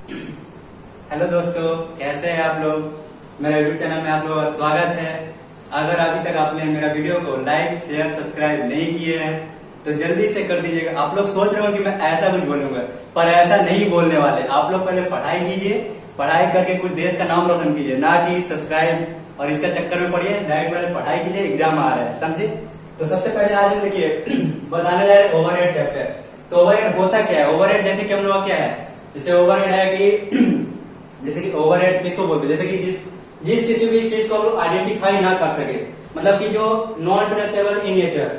Hello दोस्तों, कैसे हैं आप लोग। मेरा यूट्यूब चैनल में आप लोगों का स्वागत है। अगर अभी तक आपने मेरा वीडियो को लाइक शेयर सब्सक्राइब नहीं किए हैं तो जल्दी से कर दीजिएगा। आप लोग सोच रहे हो कि मैं ऐसा कुछ बोलूंगा, पर ऐसा नहीं बोलने वाले। आप लोग पहले पढ़ाई कीजिए, पढ़ाई करके कुछ देश का नाम रोशन कीजिए, ना कि सब्सक्राइब और इसका चक्कर में पड़िए। डायरेक्ट वाले पढ़ाई कीजिए, एग्जाम आ रहा है, समझे। तो सबसे पहले आज हम देखिए बताने जा रहे ओवरहेड चैप्टर। तो ओवरहेड होता क्या है? ओवरहेड जैसे कि हम लोग क्या है, जैसे ओवरहेड है कि जैसे कि ओवरहेड किसको बोलते हैं, जैसे कि जिस किसी भी चीज को हम लोग आइडेंटिफाई ना कर सके, मतलब कि जो नॉन ट्रेसेबल इन नेचर।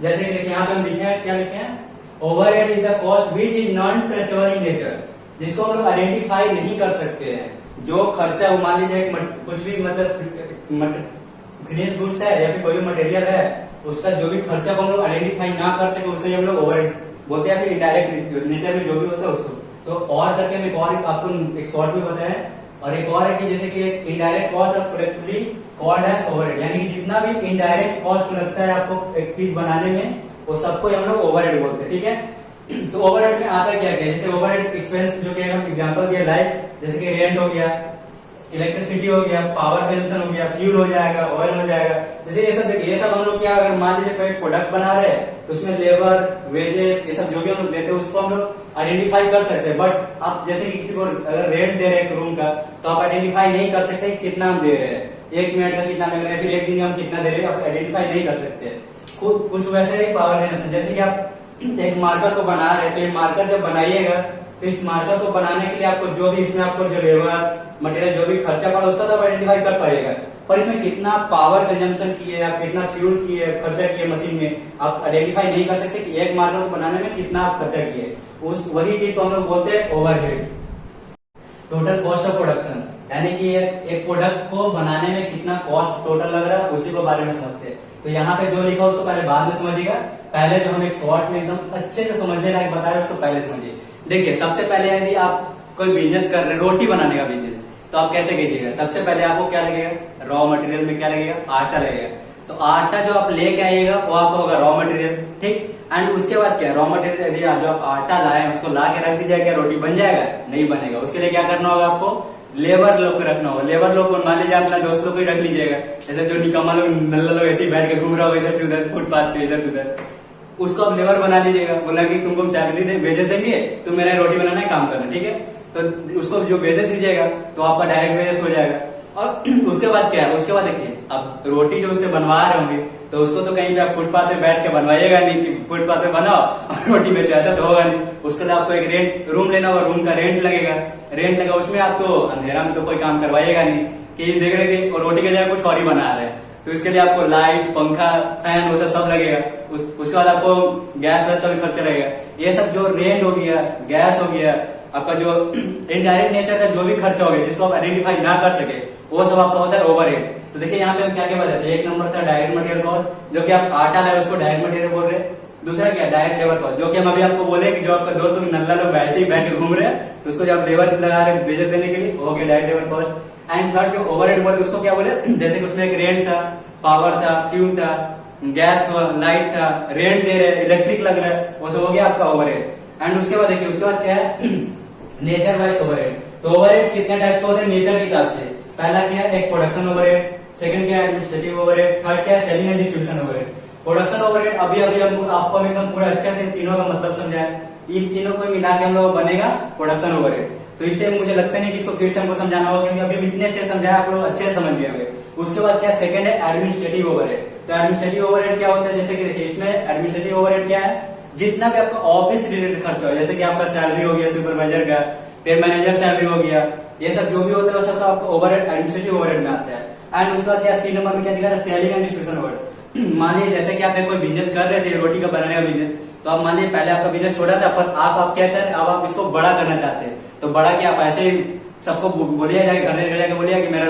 जैसे कि यहाँ पे हम लिखे हैं, क्या लिखे हैं, overhead is the cost which is non traceable in nature, जिसको हम लोग आइडेंटिफाई नहीं कर सकते हैं। जो खर्चा मान लीजिए कुछ भी मतलब फिनिश गुड्स है या फिर कोई भी मटेरियल है, उसका जो भी खर्चा को हम लोग आइडेंटिफाई ना कर सके उसे हम लोग ओवरहेड बोलते हैं। फिर इनडायरेक्ट नेचर में जो भी होता है उसको। तो और करके मैं और आपको एक शॉर्ट में बताया। और एक और है कि जैसे कि इनडायरेक्ट कॉस्ट और कलेक्टिवली कॉल्ड एज ओवरहेड, यानी कि जितना भी इनडायरेक्ट कॉस्ट लगता है आपको एक चीज बनाने में, वो सबको हम लोग ओवरहेड बोलते हैं, ठीक है। तो ओवरहेड में आता क्या क्या, जैसे ओवरहेड एक्सपेंस जो कि हम एग्जांपल दिया लाइक, जैसे कि रेंट हो गया, इलेक्ट्रिसिटी हो गया, पावर कंजम्पशन हो गया, फ्यूल हो जाएगा, ऑयल हो जाएगा। जैसे ये सब देखिए, ये सब हम लोग क्या, अगर मान लीजिए कोई प्रोडक्ट बना रहे हैं तो उसमें लेबर वेजेस ये सब जो भी हम लोग देते हैं उसको हम लोग आइडेंटिफाई कर सकते हैं। बट आप जैसे कि किसी को अगर रेंट दे रहे हैं एक रूम का, तो आप आइडेंटिफाई नहीं कर सकते कि कितना हम दे रहे हैं, 1 मिनट का कितना लग रहा है, फिर 1 दिन में हम कितना दे रहे हैं, आप आइडेंटिफाई नहीं कर सकते। खुद कुछ वैसे ही पावर कंजम्पशन, जैसे कि आप एक मार्कर को बना रहे हैं, तो ये मार्कर जब बनाइएगा तो इस मार्कर को बनाने के लिए आपको जो भी इसमें आपको जो लेबर मटेरियल जो भी खर्चा पड़ा उसका तो आइडेंटिफाई कर पाएगा, पर इसमें कितना पावर कंजम्पशन किए आप, कितना फ्यूल किए खर्चा किए मशीन में, आप आइडेंटिफाई नहीं कर सकते कि एक मार्कर को बनाने में कितना आप खर्चा किए। उस वही चीज को हम लोग बोलते हैं overhead, total cost of production, यानी कि एक प्रोडक्ट को बनाने में कितना कॉस्ट टोटल लग रहा है उसी को बारे में समझते हैं। तो यहाँ पे जो लिखा उसको पहले बाद में समझिएगा, पहले जो हम एक शॉर्ट में एकदम अच्छे से समझने लायक बता रहे हैं उसको पहले समझिए। देखिए सबसे पहले यदि आप कोई बिजनेस कर रहे हैं, रोटी बनाने का बिजनेस, तो आप कैसे कीजिएगा। सबसे पहले आपको क्या लगेगा, रॉ मटेरियल में क्या लगेगा, आटा लगेगा। तो आटा जो आप लेके आइएगा वो आपका होगा रॉ मटेरियल, ठीक। एंड उसके बाद क्या, रॉ मटेरियल यदि जो आप आटा लाए उसको ला के रख दीजिएगा, क्या रोटी बन जाएगा? नहीं बनेगा। उसके लिए क्या करना होगा, आपको लेबर लोग को रखना होगा। लेबर लोग को मान लीजिए अपना दोस्त लोग को ही रख लीजिएगा, जैसे जो निकम्मा लोग नल्ला लोग ऐसे ही बैठ के घूम रहा होगा इधर से उधर फुटपाथ पे इधर से उधर, उसको आप लेबर बना लीजिएगा। बोला कि तुमको सैलरी दे वेजेस देंगे, तुम मेरा रोटी बनाना है, काम करना, ठीक है। तो उसको जो वेजेस दीजिएगा तो आपका डायरेक्ट वेजेस हो जाएगा। और उसके बाद क्या है, उसके बाद देखिए अब रोटी जो उससे बनवा रहे होंगे तो उसको तो कहीं पे आप फुटपाथ पे बैठ के बनवाइएगा नहीं कि फुटपाथ पे बनाओ और रोटी बेचो, ऐसा तो होगा नहीं। उसके लिए आपको एक रेंट रूम लेना होगा, रूम का रेंट लगेगा, रेंट लगा, उसमें आप तो अंधेरा में तो कोई काम करवाइएगा नहीं कि देख रहे कि रोटी के जगह कुछ और ही बना रहे हैं। तो इसके लिए आपको लाइट पंखा फैन वो सब लगेगा। उसके बाद आपको गैस वैस का भी खर्चा लगेगा। ये सब जो रेंट हो गया, गैस हो गया, आपका जो इनडायरेक्ट नेचर का जो भी खर्चा हो गया जिसको आप आइडेंटिफाई ना कर सके, वो सब आपका होता है ओवरहेड। तो देखिए यहाँ पे हम क्या क्या बताते हैं। एक नंबर था डायरेक्ट मटेरियल कॉस्ट, जो कि आप आटा लाए उसको डायरेक्ट मटेरियल बोल रहे हैं। दूसरा क्या, डायरेक्ट लेबर कॉस्ट, जो कि हम अभी आपको बोले कि जो आपका दोस्त लोग नल्ला लोग वैसे ही बैठ के घूम रहे हैं तो उसको जब लेबर लगा रहे वेजेस देने के लिए, हो गया direct labour cost. And third जो ओवरहेड बोले उसको क्या बोले, जैसे कि उसमें एक रेंट था, पावर था, फ्यूल था, गैस था, लाइट था, रेंट दे रहे, इलेक्ट्रिक लग रहा है, वो सब हो गया आपका ओवरहेड। एंड उसके बाद देखिए उसके बाद क्या है, नेचर वाइज ओवरहेड। तो ओवरहेड कितने टाइप्स के होते हैं नेचर के हिसाब से। पहला क्या है, एक प्रोडक्शन ओवरहेड, सेकंड क्या है एडमिनिस्ट्रेटिव ओवरहेड, थर्ड क्या है selling and distribution overhead. Production overhead अभी हम आपको एकदम पूरा अच्छे से तीनों का मतलब समझाया। इस तीनों को मिला के हम लोग बनेगा प्रोडक्शन ओवरहेड। तो इससे मुझे लगता नहीं कि इसको फिर से हमको समझाना होगा, क्योंकि अभी इतने अच्छे समझाया आप लोग अच्छे से समझ गए होंगे। उसके बाद क्या सेकंड है एडमिनिस्ट्रेटिव ओवरहेड। तो एडमिनिस्ट्रेटिव ओवरहेड क्या होता है, जैसे कि देखिए इसमें एडमिनिस्ट्रेटिव ओवरहेड क्या है, जितना भी आपका ऑफिस रिलेटेड खर्चा हो, जैसे कि आपका सैलरी हो गया सुपरवाइजर का, फिर मैनेजर सैलरी हो गया, ये सब जो भी होता है वो सब आपको ओवरहेड एडमिनिस्ट्रेटिव ओवरहेड में आता है। एंड उसके बाद क्या सी नंबर में क्या दिखा रहा है, सेलिंग एंड डिस्ट्रीब्यूशन ओवरहेड। मान लीजिए जैसे कि आप कोई बिजनेस कर रहे थे, रोटी का बनाने का बिजनेस, तो आप मान लीजिए पहले आपका बिजनेस छोटा था, पर आप क्या कर रहे हैं, अब आप इसको बड़ा करना चाहते हैं। तो बड़ा क्या, आप ऐसे ही सबको बोलिए जाके घर जाके बोलिए कि मेरा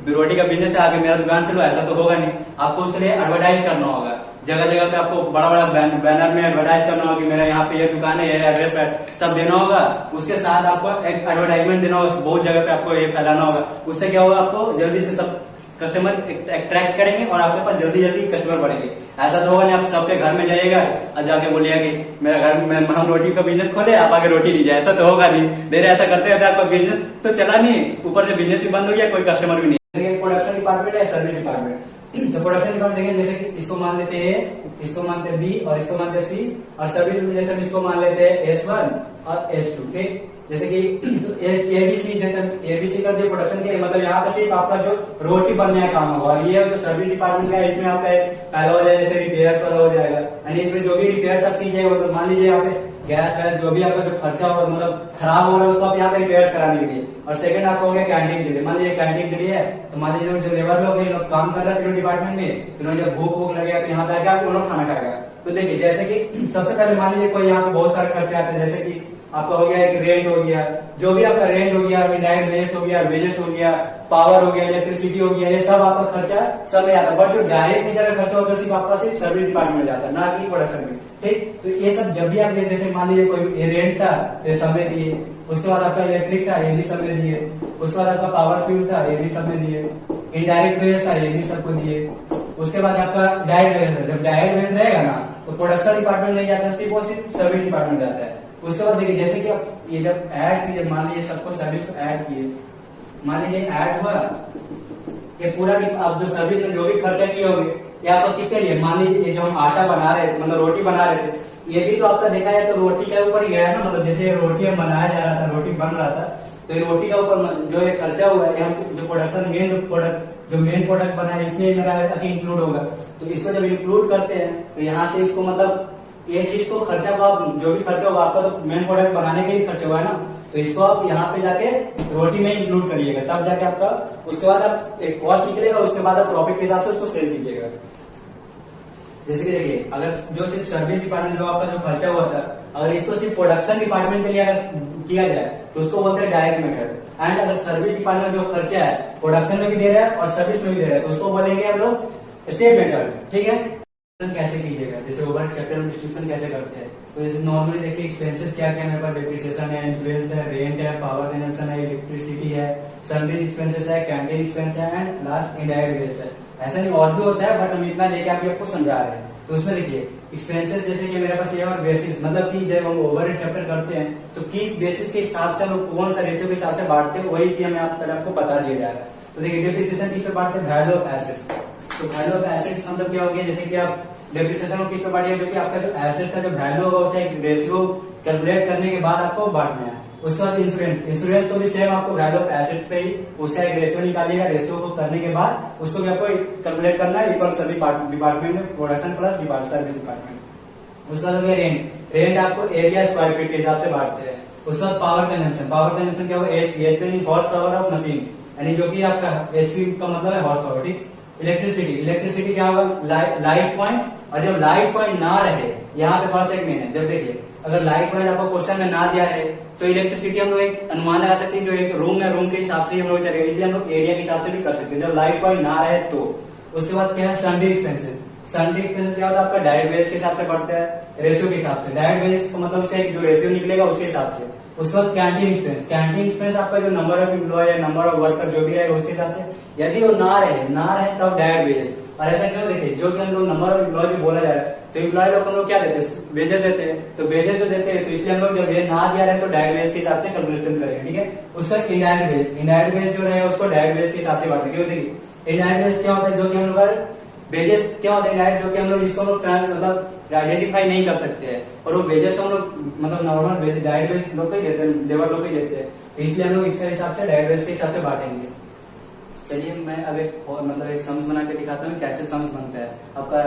रोटी का बिजनेस है, आगे मेरा दुकान से लो, ऐसा तो होगा नहीं। आपको उसके लिए एडवर्टाइज करना होगा। जगह जगह पे आपको बड़ा बड़ा बैनर में एडवर्टाइज करना होगा कि मेरा यहाँ पे ये दुकान है, ये एड्रेस है, सब देना होगा। उसके साथ आपको एक एडवर्टाइजमेंट देना होगा, बहुत जगह पे आपको ये फैलाना होगा। उससे क्या होगा, आपको जल्दी से सब कस्टमर अट्रैक्ट करेंगे और आपके पास जल्दी जल्दी कस्टमर बढ़ेंगे। ऐसा तो होगा नहीं आप सबके घर में जाइएगा और जाके बोलिएगा कि मेरा घर में हम रोटी का बिजनेस खोले, आप आगे रोटी लीजिए, ऐसा तो होगा नहीं। देर ऐसा करते करते आपका बिजनेस तो चला नहीं, ऊपर से बिजनेस भी बंद हो गया, कोई कस्टमर भी नहीं। प्रोडक्शन डिपार्टमेंट है, सर्विस डिपार्टमेंट। तो प्रोडक्शन डिपार्टमेंट देखें, जैसे कि इसको मान लेते हैं A, इसको मानते हैं B और इसको मानते हैं C, और सर्विस में जैसे इसको मान लेते हैं S1 और S2। ठीक, जैसे कि ABC, जैसे ABC कर दिया प्रोडक्शन के, मतलब यहाँ पे सिर्फ आपका जो रोटी बनने का काम होगा। और ये जो सर्विस डिपार्टमेंट का है, इसमें आपका पहला हो जाएगा जैसे रिपेयर वाला हो जाएगा, यानी इसमें जो भी रिपेयर आप कीजिएगा, तो मान लीजिए यहाँ पे गैस वैस जो भी आपका जो खर्चा होगा, मतलब खराब हो रहा है, उसको आप यहाँ पे रिपेयर कराने के लिए। और सेकंड आपको हो गया कैंटीन के लिए, मान लीजिए कैंटीन के लिए है, तो मान लीजिए जो लेबर लोग हैं, काम कर रहे हैं डिपार्टमेंट में, तो जब भूख भूख लगेगा तो यहाँ पे आके आप लोग खाना खाएगा। तो देखिए, जैसे कि सबसे पहले मान लीजिए कोई यहाँ पे बहुत सारे खर्चे आते हैं, जैसे कि आपका हो गया एक रेंट हो गया, जो भी आपका रेंट हो गया, इनडायरेक्ट वेस्ट हो गया, वेजेस हो गया, पावर हो गया, इलेक्ट्रिसिटी हो गया, ये सब आपका खर्चा सब में आता है। बट जो डायरेक्ट नेचर का खर्चा होता है सिर्फ आपका सिर्फ सर्विस डिपार्टमेंट में जाता है, ना कि प्रोडक्शन में। ठीक, तो ये सब जब भी आप जैसे मान लीजिए कोई रेंट था तो समय दिए, उसके बाद आपका इलेक्ट्रिक था, ये भी समय दिए, उसके बाद आपका पावर फ्यूल था, ये भी समय दिए, इनडायरेक्ट वेस्ट था, ये भी सबको दिए। उसके बाद आपका डायरेक्ट वेस्ट, जब डायरेक्ट वेस्ट रहेगा ना तो प्रोडक्शन डिपार्टमेंट नहीं जाता, सिर्फ वो सिर्फ सर्विस डिपार्टमेंट जाता है। उसके बाद देखिए, जैसे कि आप ये जब ऐड कीजिए, मान लीजिए सबको सर्विस को ऐड किए, मान लीजिए ऐड हुआ, ये पूरा आप जो सर्विस में जो भी खर्चा किए होंगे, या आपको किसके लिए, मान लीजिए ये जो हम आटा बना रहे थे, मतलब रोटी बना रहे थे, ये भी तो आपका देखा जाए तो रोटी के ऊपर ही गया है ना। मतलब जैसे रोटी हम बनाया जा रहा था, रोटी बन रहा था, तो ये रोटी के ऊपर जो ये खर्चा हुआ है, हम जो प्रोडक्शन मेन प्रोडक्ट बना है, इसमें मेरा इंक्लूड होगा। तो इसको जब इंक्लूड करते हैं तो यहाँ से इसको मतलब ये चीज को खर्चा को आप जो भी खर्चा होगा, आपका तो मेन प्रोडक्ट बनाने के लिए खर्चा हुआ है ना, तो इसको आप यहाँ पे जाके रोटी में इंक्लूड करिएगा, तब जाके आपका उसके बाद आप एक कॉस्ट निकलेगा, उसके बाद आप प्रॉफिट के हिसाब से उसको सेल कीजिएगा। जैसे कि देखिए, अगर जो सिर्फ सर्विस डिपार्टमेंट जो आपका जो खर्चा हुआ था, अगर इसको सिर्फ प्रोडक्शन डिपार्टमेंट के लिए अगर किया जाए तो उसको बोलते हैं डायरेक्ट मेथड। एंड अगर सर्विस डिपार्टमेंट जो खर्चा है प्रोडक्शन में भी दे रहा है और सर्विस में भी दे रहा है, तो उसको बोलेंगे हम लोग स्टेप मेथड। ठीक है, कैसे कीजिएगा, जैसे ओवर कैपिटल डिस्ट्रीब्यूशन कैसे करते हैं, तो जैसे नॉर्मली देखिए एक्सपेंसेस क्या क्या मेरे पास, डेप्रिसिएशन है, इंश्योरेंस है, रेंट है, पावर जनरेशन है, इलेक्ट्रिसिटी है, सैलरी एक्सपेंसेस है, कैंटीन एक्सपेंस है, एंड लास्ट इनडायरेक्ट वेस्ट है। ऐसा नहीं और भी होता है, बट हम इतना लेके अभी आपको समझा रहे हैं। तो उसमें देखिए एक्सपेंसेस जैसे कि मेरे पास ये और बेसिस, मतलब कि जब हम ओवरहेड चैप्टर करते हैं तो किस बेसिस के हिसाब से हम लोग कौन सा रेशियो के हिसाब से बांटते हैं, वही चीज हमें आपको बता दिया जा रहा है। तो देखिए डेप्रिसिएशन किस पे बांटते हैं, वैल्यू ऑफ एसेट्स। तो वैल्यू ऑफ एसेट्स मतलब क्या हो गया, जैसे कि आप डेप्रिसिएशन को किस पे बांटिए, जो कि आपका जो एसेट्स का जो वैल्यू होगा उसका एक रेशियो कैलकुलेट करने के बाद आपको बांटना है। उसके बाद इंश्योरेंस को भी सेम आपको वैल्यू ऑफ एसेट्स पे ही उसका एक रेशियो निकालिएगा, रेशियो को करने के बाद उसको भी आपको कैलकुलेट करना है इक्वल सभी डिपार्टमेंट में, प्रोडक्शन प्लस सर्विस डिपार्टमेंट। उसके बाद रेंट आपको एरिया स्क्वायर फीट के हिसाब से बांटते हैं। उसके बाद पावर कंजम्पशन क्या होगा, HP horse power of machine, यानी जो कि आपका एचपी का मतलब है हॉर्स पावर। ठीक, इलेक्ट्रिसिटी क्या होगा, लाइट पॉइंट, और जब लाइट पॉइंट ना रहे, यहाँ पे थोड़ा सा एक मेन है, जब देखिए अगर लाइट पॉइंट आपको क्वेश्चन में ना दिया है तो इलेक्ट्रिसिटी हम लोग एक अनुमान लगा सकते हैं, जो एक रूम है, रूम के हिसाब से हम लोग चलेगा, इसलिए हम लोग एरिया के हिसाब से भी कर सकते हैं जब लाइट पॉइंट ना रहे तो। उसके बाद क्या है, सन्डे एक्सपेंसेस क्या होता है, आपका डायरेक्ट वेज के हिसाब से बढ़ता है, रेशियो के हिसाब से। डायरेक्ट वेज का मतलब उसका जो रेशियो निकलेगा उसके हिसाब से। उसके बाद कैंटीन एक्सपेंस आपका जो नंबर ऑफ एम्प्लॉय है, नंबर ऑफ वर्कर जो भी रहेगा उसके हिसाब से। यदि वो ना रहे तब डायरेक्ट वेजेस। और ऐसा क्यों, देखिए जो कि हम लोग नंबर ऑफ एम्प्लॉय बोला जा रहा है, तो एम्प्लॉय लोग हम लोग क्या देते हैं, वेजेस देते हैं, तो वेजेस जो देते हैं तो इसलिए हम लोग जब ये ना दिया रहे तो डायरेक्ट वेज के हिसाब से कैलकुलेशन करेंगे। ठीक है, उसका इनडायरेक्ट वेज जो रहेगा उसको डायरेक्ट वेज के हिसाब से बांटेंगे। देखिए इनडायरेक्ट वेज क्या होता है, जो कि हम लोग वेजेस क्या होता है इनडायरेक्ट, जो कि हम लोग इसको मतलब आइडेंटिफाई नहीं कर सकते हैं, और वो वेजेस तो हम लोग मतलब नॉर्मल डायरेक्ट वेज लोग को ही देते हैं, लेबर लोग को ही देते हैं, तो इसलिए हम लोग इसके हिसाब से डायरेक्ट वेज के हिसाब से बांटेंगे। चलिए मैं अब एक सम्स बना के दिखाता हूँ कैसे सम्स बनता है। आपका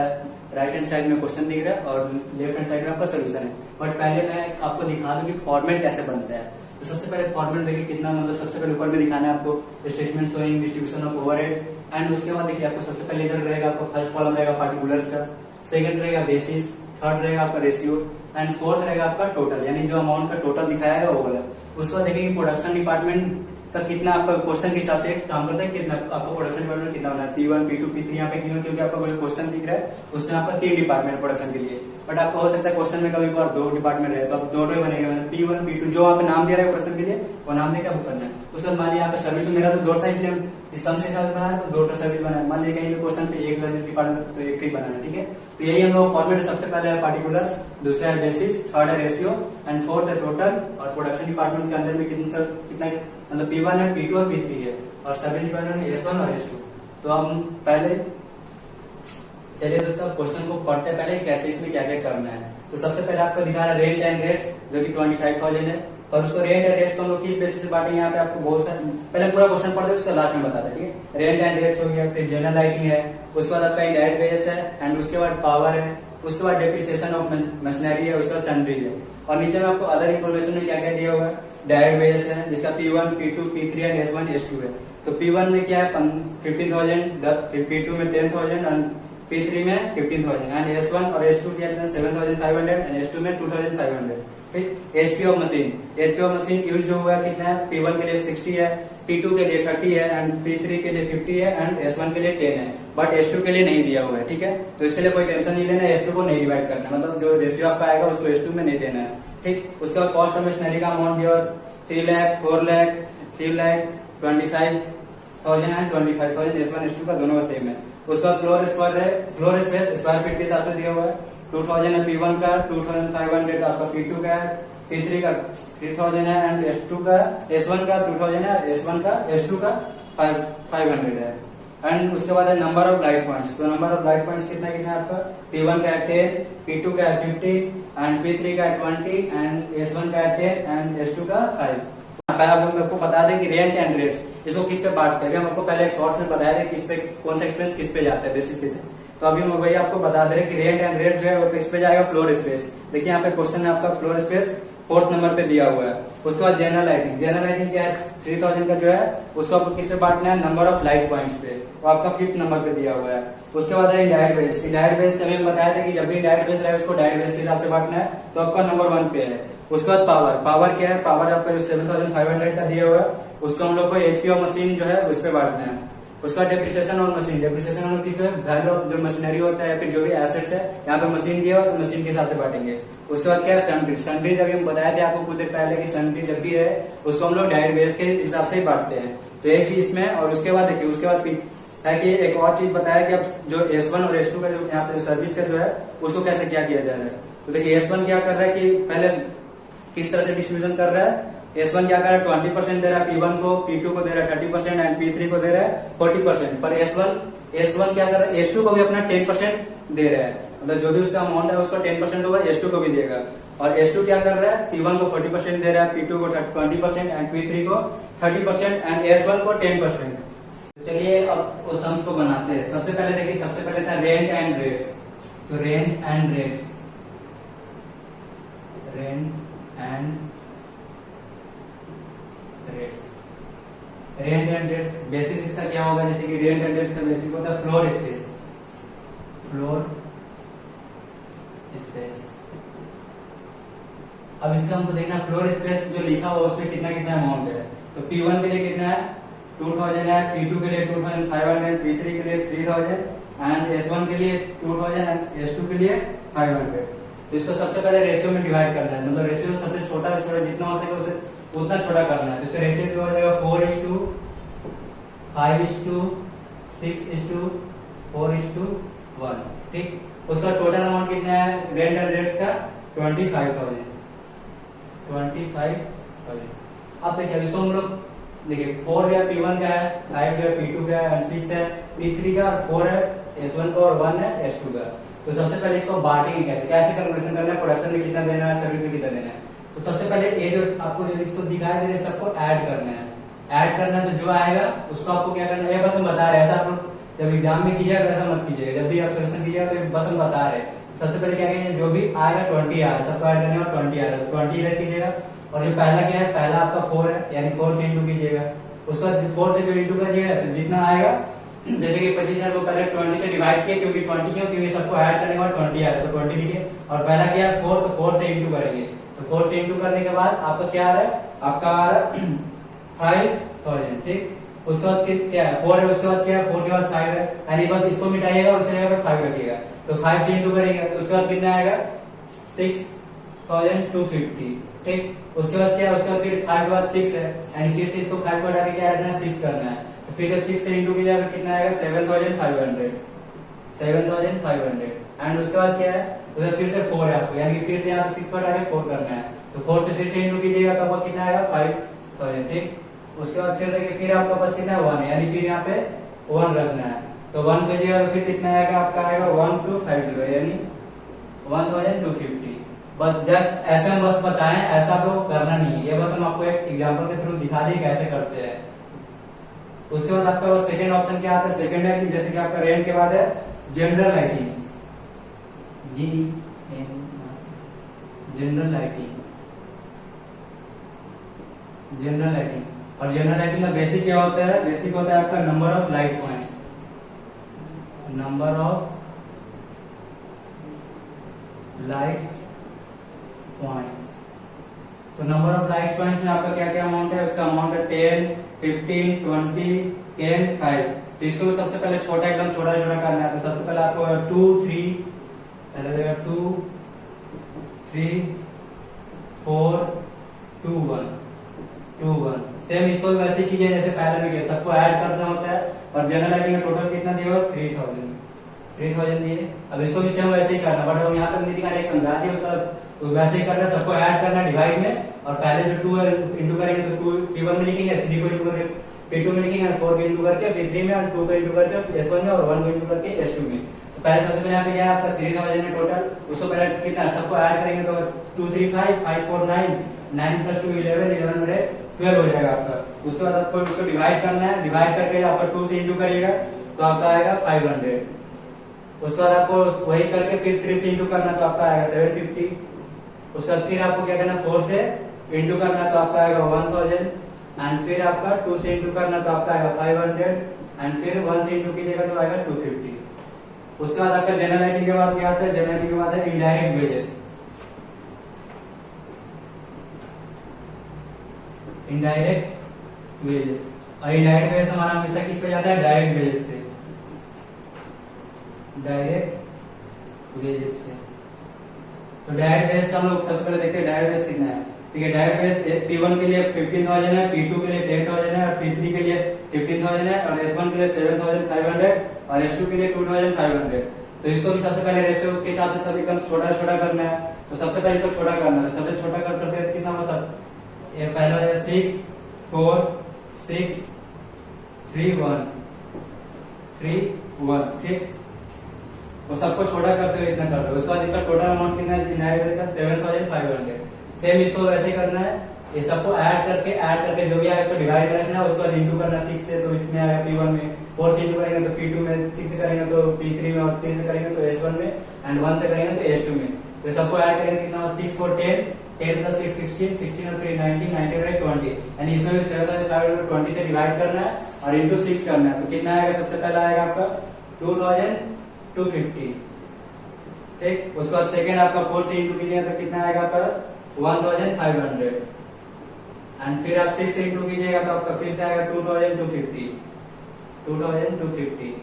राइट हैंड साइड में क्वेश्चन दिख रहा है और लेफ्ट हैंड साइड में आपका सोल्यूशन है, बट पहले मैं आपको दिखा दूं कि फॉर्मेट कैसे बनता है। तो सबसे पहले फॉर्मेट देखिए कितना, मतलब सबसे पहले ऊपर में दिखाना है आपको statement showing distribution of overhead, and उसके बाद देखिए आपको सबसे पहले इधर रहेगा आपका फर्स्ट कॉलम रहेगा पार्टिकुलर्स का, सेकंड रहेगा बेसिस, थर्ड रहेगा आपका रेशियो, एंड फोर्थ रहेगा आपका टोटल, यानी जो अमाउंट का टोटल दिखाया है वो वाला। उसके बाद देखिए प्रोडक्शन डिपार्टमेंट का कितना आपका क्वेश्चन के हिसाब से काम करता है, कितना आपको प्रोडक्शन डिपार्टमेंट कितना होना है, P1 P2 P3 यहाँ पे क्यों, क्योंकि आपका जो क्वेश्चन दिख रहा है उसमें आपका 3 डिपार्टमेंट प्रोडक्शन के लिए, बट आपको हो सकता है क्वेश्चन में कभी कभार 2 डिपार्टमेंट रहे तो आप 2 बनेगा, P1 P2 जो आप नाम दे रहे हैं प्रोडक्शन के लिए वो नाम दे क्या करना है। उसके बाद मान लिया आपका सर्विस में मेरा तो 2 था, इसलिए इस सम से हिसाब से बनाया तो 2 सर्विस बनाया, मान लिया कहीं क्वेश्चन पे 1 सर्विस डिपार्टमेंट तो 1 ही बनाना है, ठीक है। तो यही हम लोग फॉर्मेट सबसे पहले है पार्टिकुलर, दूसरा है बेसिस, थर्ड है रेशियो एंड फोर्थ है टोटल, और प्रोडक्शन डिपार्टमेंट के अंदर में कितना मतलब P1 है, P2 और P3 है, और सर्विस डिपार्टमेंट में S1 और S2। तो हम पहले चलिए दोस्तों क्वेश्चन को पढ़ते पहले कैसे इसमें क्या क्या करना है। तो सबसे पहले आपको दिखा रहा है रेंट एंड रेट्स जो कि 25,000 है, और उसको रेंट एंड रेट्स को हम लोग किस बेसिस से बांटेंगे, यहाँ पे आपको बहुत सारे पहले पूरा क्वेश्चन पढ़ दे उसका लास्ट में बताते हैं, ठीक है। रेंट एंड रेट्स हो गया, फिर जनरल लाइटिंग है, उसके बाद आपका इंडायरेक्ट वेजेस है, एंड उसके बाद पावर है, उसके बाद डेप्रिसिएशन ऑफ मशीनरी है, उसके बाद सैलरी है, और नीचे में आपको अदर इन्फॉर्मेशन में क्या क्या दिया हुआ है। डायरेक्ट वेजेस है जिसका P1 P2 P3 and S1 S2 है। तो P1 में क्या है 15,000, P2 में 10,000 एंड P3 में 15,000 एंड S1 और S2 क्या है 7,500 एंड S2 में 2,500। फिर एचपी ऑफ मशीन यूज जो हुआ कितना है, P1 के लिए 60 है, P2 के लिए 30 है एंड P3 के लिए 50 है एंड S1 के लिए 10 है, बट S2 के लिए नहीं दिया हुआ है, ठीक है। तो इसके लिए कोई टेंशन नहीं लेना, S2 को नहीं डिवाइड करना, मतलब जो रेशियो आपका आएगा उसको S2 में नहीं देना है, ठीक। उसके बाद कॉस्ट ऑफ मशीनरी का अमाउंट दिया 3 lakh 4 lakh 3 lakh 25,000 and 25,000 S1 S2 का दोनों सेम है। उसका फ्लोर स्पेस स्क्वायर फीट के हिसाब से दिया हुआ है, 2,000 है P1 का, 2,500 आपका P2 का है, P3 का 3,000 है एंड S2 का S1 का 2,000 है, S1 का S2 का 500 है। एंड उसके बाद है नंबर ऑफ लाइट पॉइंट्स। तो नंबर ऑफ लाइट पॉइंट्स कितना कितना है आपका, P1 का है 10, P2 का है 50 एंड P3 का है 20 एंड S1 का है 10 एंड S2 का 5। पहले हम आपको बता दें कि रेंट एंड रेट्स इसको किस पे बांटते हैं, हम आपको पहले एक शॉर्ट्स में बताया था किस पे कौन सा एक्सपेंस किस पे जाता है बेसिक से। तो अभी हम वही आपको बता दे रहे कि रेंट एंड रेट जो है वो किस पे जाएगा, फ्लोर स्पेस। देखिए यहाँ पे क्वेश्चन है आपका फ्लोर स्पेस 4th नंबर पे दिया हुआ है। उसके बाद जनरल लाइटिंग क्या है 3,000 का जो है उसको आपको किस पे बांटना है, नंबर ऑफ लाइट पॉइंट्स पे, वो आपका 5th नंबर पे दिया हुआ है। उसके बाद है इंडायरेक्ट वेज तभी हम बताया था कि जब भी इंडायरेक्ट वेज रहे उसको डायरेक्ट वेज के हिसाब से बांटना है, तो आपका नंबर 1 पे है। उसके बाद पावर क्या है, पावर आपका जो 7,500 का दिया हुआ है उसको हम लोग को एचपी ऑफ मशीन जो है उस पर बांटना है। उसका डेप्रिसिएशन और मशीन, डेप्रिसिएशन हम किस पे, वैल्यू ऑफ जो मशीनरी होता है फिर जो भी एसेट्स है यहाँ पे मशीन दिया हो तो मशीन के हिसाब से बांटेंगे। उसके बाद क्या है सन्ड्री जब हम बताया था आपको कुछ देर पहले की सन्ड्री जब भी है उसको हम लोग डायरेक्ट बेस के हिसाब से ही बांटते हैं। तो एक चीज इसमें, और उसके बाद देखिए उसके बाद है कि एक और चीज बताया कि अब जो S1 और S2 का जो यहाँ पे सर्विस का जो है उसको कैसे क्या किया जा रहा है। तो देखिए S1 क्या कर रहा है कि पहले किस तरह से डिस्ट्रीब्यूशन कर रहा है, S1 क्या कर रहा है 20% दे रहा है P1 को, P2 को दे रहा है 30% एंड P3 को दे रहा है 40%, पर S1 क्या कर रहा है S2 को भी अपना 10% दे रहा है, मतलब जो भी उसका अमाउंट है उसका 10% होगा S2 को भी देगा। और S2 क्या कर रहा है P1 को 40% दे रहा है, P2 को 20% एंड P3 को 30% एंड S1 को 10%। चलिए अब उस सम्स को बनाते हैं। सबसे पहले देखिए, सबसे पहले था रेंट एंड रेट्स। तो रेंट एंड रेट्स बेसिस इसका क्या होगा, जैसे कि रेंट एंड रेट्स का बेसिस होता है फ्लोर स्पेस। अब इसका हमको देखना फ्लोर स्पेस जो लिखा हुआ उसमें कितना कितना अमाउंट है। तो P1 के लिए कितना है 2,000 है, P2 के लिए 2,500, P3 के लिए 3,000 एंड S1 के लिए 2,000 एंड S2 के लिए 500। तो इसको सबसे पहले रेशियो में डिवाइड करना है, मतलब रेशियो सबसे छोटा जितना हो सके उसे उतना छोटा करना है। तो इसका रेशियो हो जाएगा 4:5:6:4:1, ठीक। उसका टोटल अमाउंट कितना है रेंट एंड रेट्स का 25,000। अब देखिए इसको हम लोग देखिए 4 जो है P1 का है, 5 जो है P2 का है, 6 है P3 का, 4 है S1 का और 1 है S2 का। तो सबसे पहले इसको बांटेंगे कैसे कैलकुलेशन करना है, प्रोडक्शन में कितना देना है, सर्विस में कितना देना है। तो सबसे पहले ये जो आपको जो इसको दिखाई दे रहे सबको ऐड करना है। तो जो आएगा उसको आपको क्या करना है, ये बस हम बता रहे हैं, ऐसा आप जब एग्जाम में कीजिएगा ऐसा मत कीजिएगा, जब भी आप सोल्यूशन कीजिएगा तो बस हम बता रहे हैं। सबसे पहले क्या करेंगे, जो भी आएगा 20 आ रहा है सबको ऐड करने और 20 आ रहा है 20 इधर कीजिएगा। और ये पहला क्या है, पहला आपका 4 है यानी 4 से इंटू कीजिएगा। उसके बाद 4 से जो इंटू करिएगा तो जितना आएगा, जैसे कि 25,000 को पहले 20 से डिवाइड किया, क्योंकि 20 क्यों, क्योंकि सबको ऐड करने के बाद 20 आ रहा है तो 20 लिखे। और पहला क्या है 4, तो 4 से इंटू करेंगे। तो 4 से इंटू करने के बाद आपका क्या आ रहा है, आपका आ रहा है 5000, ठीक। उसके बाद क्या है 4 है, उसके बाद क्या है 4 के बाद 5 है, यानी बस इसको मिटाइएगा और उसके जगह पे 5 रखिएगा, तो 5 से इंटू करेंगे तो उसके बाद कितना आएगा 6250, ठीक। उसके बाद क्या है, उसके बाद फिर 5 के बाद 6 है, यानी फिर से इसको 5 को हटा के क्या रखना है 6 करना है, तो फिर 6 से इंटू किया तो कितना आएगा 7500 एंड उसके बाद क्या है उधर फिर से 4 है आपको, यानी फिर से यहाँ 6 को हटा के 4 करना है, तो 4 से फिर से इंटू कीजिएगा तो आपको कितना आएगा 5000, ठीक। उसके बाद फिर देखिए फिर आपका पास कितना है 1 है, यानी फिर यहाँ पे 1 रखना है, तो 1 कीजिएगा तो फिर कितना आएगा आपका आएगा 1250, यानी 1250। बस जस्ट ऐसे हम बस बताएं, ऐसा आपको करना नहीं है, ये बस हम आपको एक एग्जांपल के थ्रू दिखा दें कैसे करते हैं। उसके बाद आपका सेकंड ऑप्शन क्या आता है, सेकंड है कि जैसे कि आपका रेंट के बाद है general lighting, general lighting, general lighting. और जनरल लाइटिंग का बेसिक क्या होता है, बेसिक होता है आपका number of light points, number of lights points. तो नंबर ऑफ लाइट्स पॉइंट्स में आपका क्या क्या अमाउंट है, उसका अमाउंट है 10, 15, 20, 10, 5। तो इसको सबसे पहले छोटा एकदम छोटा छोटा करना है, तो सबसे पहले आपको 2, 3, पहले 2, 3, 4, 2, 1, 2, 1। सेम इसको भी वैसे कीजिए जैसे पहले में किया, सबको ऐड करना होता है। और जनरल लाइटिंग का टोटल कितना दिया 3000 दिए। अब इसको भी सेम वैसे ही करना, बट हम यहाँ पे नहीं दिखा रहे, एक समझा दिए, उसका वैसे ही करना, सबको ऐड करना डिवाइड में, और पहले जो 2 इंटू करेंगे तो 2 P1 में लिखेंगे, 3 को इंटू करके P2 में लिखेंगे, 4 को इंटू करके P3 में, और 2 को इंटू करके S1 में, और 1 को इंटू करके S2 में। तो पहले सबसे पहले यहाँ पे क्या है आपका 3000 में टोटल, उसको पहले कितना सबको ऐड करेंगे तो 2, 3, 5, 5, 4, 9, 9 + 2 11, 11 मेरे 12 हो जाएगा आपका। उसके बाद आपको उसको डिवाइड करना है, डिवाइड करके आपका 2 से इंटू करिएगा तो आपका आएगा 500। उसके बाद आपको वही करके फिर 3 से इंटू करना तो आपका आएगा 750। उसके बाद फिर आपको क्या करना 4 से इंटू करना तो आपका आएगा 1000, एंड फिर आपका 2 से इंटू करना तो आपका आएगा 500, एंड फिर 1 से इंटू कीजिएगा तो आएगा 250। उसके बाद आपका जनरल लाइटिंग के बाद क्या आता है, जनरल लाइटिंग के बाद है इनडायरेक्ट वेजेस। इनडायरेक्ट वेजेस, और इनडायरेक्ट वेजेस हमारा हमेशा किस पे जाता है, डायरेक्ट वेजेस पे, डायरेक्ट वेजेस पे। तो डायरेक्ट वेजेस का हम लोग सबसे पहले देखते हैं डायरेक्ट वेजेस कितना है, ठीक है। डायरेक्ट वेजेस P1 के लिए 15000 है, P2 के लिए 10000 है, और P3 के लिए 15000 है, और S1 के लिए 7500, और S2 के लिए 2500। तो इसको भी सबसे पहले रेशियो के हिसाब से सब एकदम छोटा छोटा करना है, तो सबसे पहले इसको छोटा करना है, सबसे छोटा करते हैं कितना होगा, ये पहला है 6, 4, 6, 3, 1, 3, 1, ठीक। वो सबको छोटा करते हुए इतना करते हो। उसके बाद इसका टोटल अमाउंट कितना है 7500। सेम इसको वैसे करना है, ये सबको ऐड करके जो भी आएगा इसको डिवाइड में रखना है, उसके बाद इंटू करना 6 से, तो इसमें आएगा P1 में, 4 से इंटू करेंगे तो P2 में, 6 से करेंगे तो P3 में, और 3 से करेंगे तो S1 में, एंड 1 से करेंगे तो S2 में। तो सबको ऐड करेंगे कितना 6, 4, 10, 10 + 6 16, 16 और 3 19, 19 और 20, यानी इसमें भी 7520 से डिवाइड करना है और इंटू 6 करना है, तो कितना आएगा, सबसे पहला आएगा आपका 2250, ठीक। उसके बाद सेकंड आपका 4 से इंटू कीजिएगा तो कितना आएगा आपका 1500, एंड फिर आप 6 से इंटू कीजिएगा तो आपका फिर से आएगा 2250,